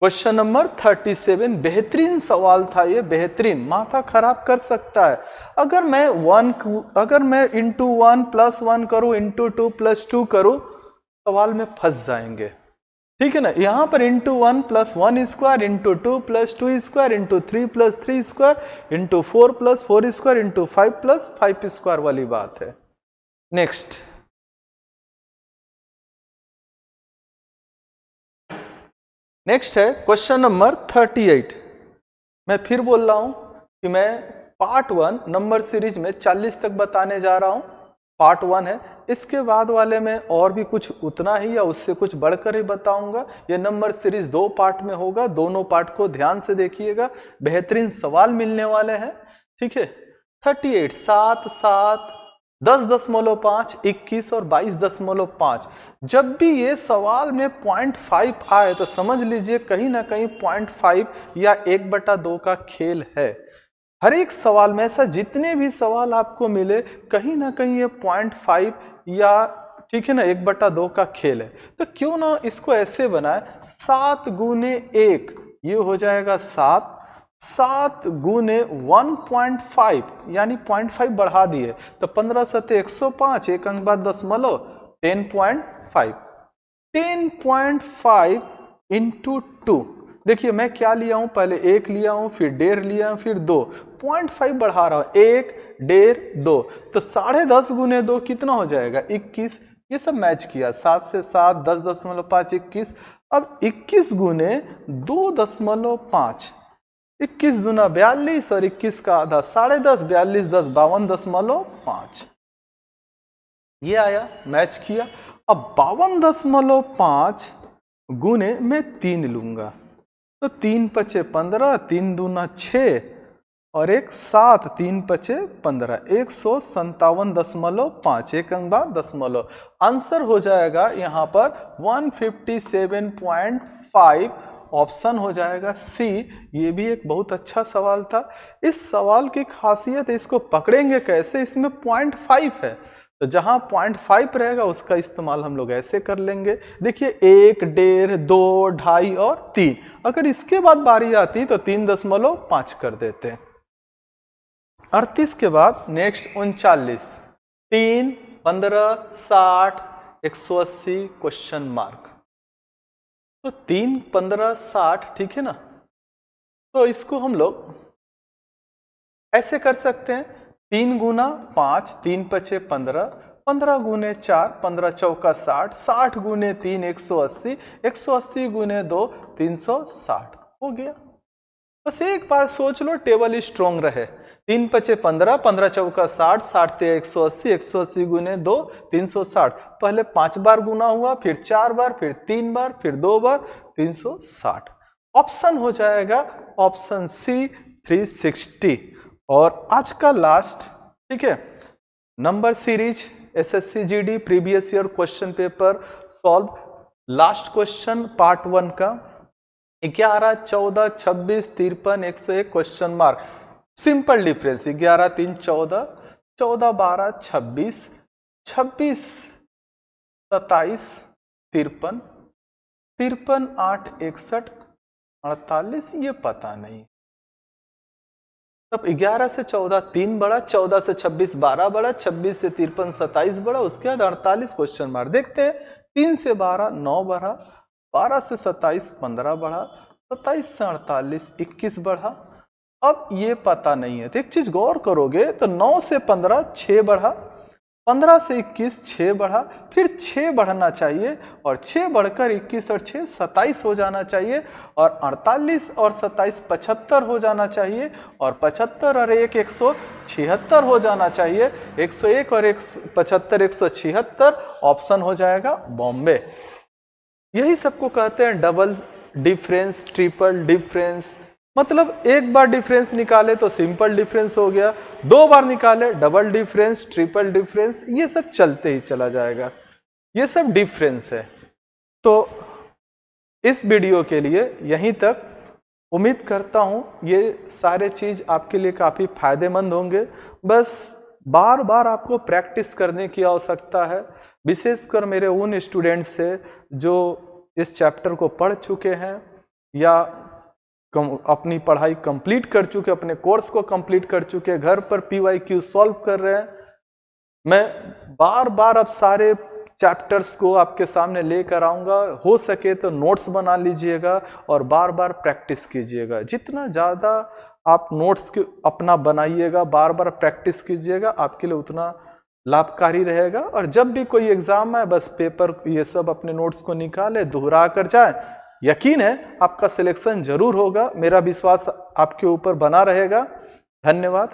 क्वेश्चन नंबर 37, बेहतरीन सवाल था ये, बेहतरीन, माथा खराब कर सकता है। अगर मैं इंटू 1 प्लस 1 करूं, इंटू 2 प्लस 2 करूं, सवाल में फंस जाएंगे। ठीक है ना। यहां पर into 1 plus 1 square, into 2 plus 2 square, into 3 plus 3 square, into 4 plus 4 square, into 5 plus 5 square वाली बात है। नेक्स्ट है क्वेश्चन नंबर 38। मैं फिर बोल रहा हूं कि मैं पार्ट 1 नंबर सीरीज में 40 तक बताने जा रहा हूं। पार्ट 1 है, इसके बाद वाले में और भी कुछ उतना ही या उससे कुछ बढ़कर ही बताऊंगा। ये नंबर सीरीज 2 पार्ट में होगा, दोनों पार्ट को ध्यान से देखिएगा, बेहतरीन सवाल मिलने वाले हैं। ठीक है। 38, 7, 7, 10.5, 21 और 22.5। जब भी ये सवाल में 0.5 आए तो समझ लीजिए कहीं ना कहीं 0.5 या 1/2 का खेल है। हर एक सवाल में ऐसा जितने भी सवाल आपको मिले कहीं ना कहीं ये 0.5 या, ठीक है ना, 1/2 का खेल है। तो क्यों ना इसको ऐसे बनाए, 7 गुने 1 ये हो जाएगा 7, 7 गुने 1.5 यानी 0.5 बढ़ा दिए तो 15 सते 105, एक अंक बाद 10.5, 10.5 इंटू 2। देखिए मैं क्या लिया हूं, पहले 1 लिया हूं, फिर 1.5 लिया हूं, फिर 2, 0.5 बढ़ा रहा हूं, 1, 1.5, 2, तो 10.5 गुने 2 कितना हो जाएगा, 21। ये सब मैच किया, 7 से 7, 10.5, 21। अब 21 गुने 2.5, 21 दूना 42 और 21 का आधा 10.5, 42, 10, 52.5। ये आया, मैच किया। अब 52.5 गुने मैं 3 लूंगा तो 3 पचे 15, 3 दूना 6 और 1 7, 3 पचे 15, 157.5, एक अंक बाद दशमलव। आंसर हो जाएगा यहाँ पर 157.5, ऑप्शन हो जाएगा सी। ये भी एक बहुत अच्छा सवाल था। इस सवाल की खासियत, इसको पकड़ेंगे कैसे, इसमें 0.5 है तो जहां 0.5 रहेगा उसका इस्तेमाल हम लोग ऐसे कर लेंगे। देखिए 1, 1.5, 2, 2.5 और 3। अगर इसके बाद बारी आती तो 3.5 कर देते। 38 के बाद नेक्स्ट 39, 3, 15, 60, 180 क्वेश्चन मार्क। तो 3, 15, 60, ठीक है ना। तो इसको हम लोग ऐसे कर सकते हैं, 3 गुना 5, 3 पचे 15, 15 गुने 4, 15 चौका 60, 60 गुने 3, 180, 180 गुने 2, 360 हो गया। बस एक बार सोच लो, टेबल स्ट्रॉन्ग रहे। 3 पचे 15, 15 चौका 60, 60 ते 180, 180 गुने 2, 360। पहले 5 बार गुना हुआ, फिर 4 बार, फिर 3 बार, फिर 2 बार, 360। ऑप्शन हो जाएगा ऑप्शन सी 360। और आज का लास्ट, ठीक है, number series SSC GD previous year question paper solve, last question part 1 का 11, 14, 26, 53, 101 क्वेश्चन मार्क। सिंपल डिफरेंस, 11, 3, 14, 14, 12, 26, 26, 27, 53, 53, 8, 61, 48, ये पता नहीं। तब 11 से 14 3 बढ़ा, 14 से 26 12 बढ़ा, 26 से 53 27 बढ़ा, उसके बाद 48 क्वेश्चन मार्क। देखते हैं, 3 से 12 9 बढ़ा, 12 से 27 15 बढ़ा, 27 से 48 21 बढ़ा। अब ये पता नहीं है तो एक चीज गौर करोगे तो 9 से 15 6 बढ़ा, 15 से 21 6 बढ़ा, फिर 6 बढ़ना चाहिए और 6 बढ़कर 21 और 6 27 हो जाना चाहिए, और 48 और 27 75 हो जाना चाहिए, और 75 और 1 176 हो जाना चाहिए। 101 और 75 176, ऑप्शन हो जाएगा बॉम्बे। यही सबको कहते हैं डबल डिफरेंस, ट्रिपल डिफरेंस। मतलब एक बार डिफरेंस निकाले तो सिंपल डिफरेंस हो गया, 2 बार निकाले डबल डिफरेंस, ट्रिपल डिफरेंस, ये सब चलते ही चला जाएगा। ये सब डिफरेंस है। तो इस वीडियो के लिए यहीं तक। उम्मीद करता हूं ये सारे चीज आपके लिए काफी फायदेमंद होंगे। बस बार बार आपको प्रैक्टिस करने की आवश्यकता है, विशेषकर मेरे उन स्टूडेंट्स से जो इस चैप्टर को पढ़ चुके हैं या अपनी पढ़ाई कंप्लीट कर चुके, अपने कोर्स को कंप्लीट कर चुके, घर पर PYQ सॉल्व कर रहे हैं, मैं बार बार अब सारे चैप्टर्स को आपके सामने लेकर आऊँगा। हो सके तो नोट्स बना लीजिएगा और बार बार प्रैक्टिस कीजिएगा। जितना ज़्यादा आप नोट्स अपना बनाइएगा, बार बार प्रैक्टिस कीजिएगा, आपके लिए उतना लाभकारी रहेगा। और जब भी कोई एग्जाम है, बस पेपर ये सब अपने नोट्स को निकाले, दोहरा कर जाए, यकीन है आपका सिलेक्शन जरूर होगा। मेरा विश्वास आपके ऊपर बना रहेगा। धन्यवाद।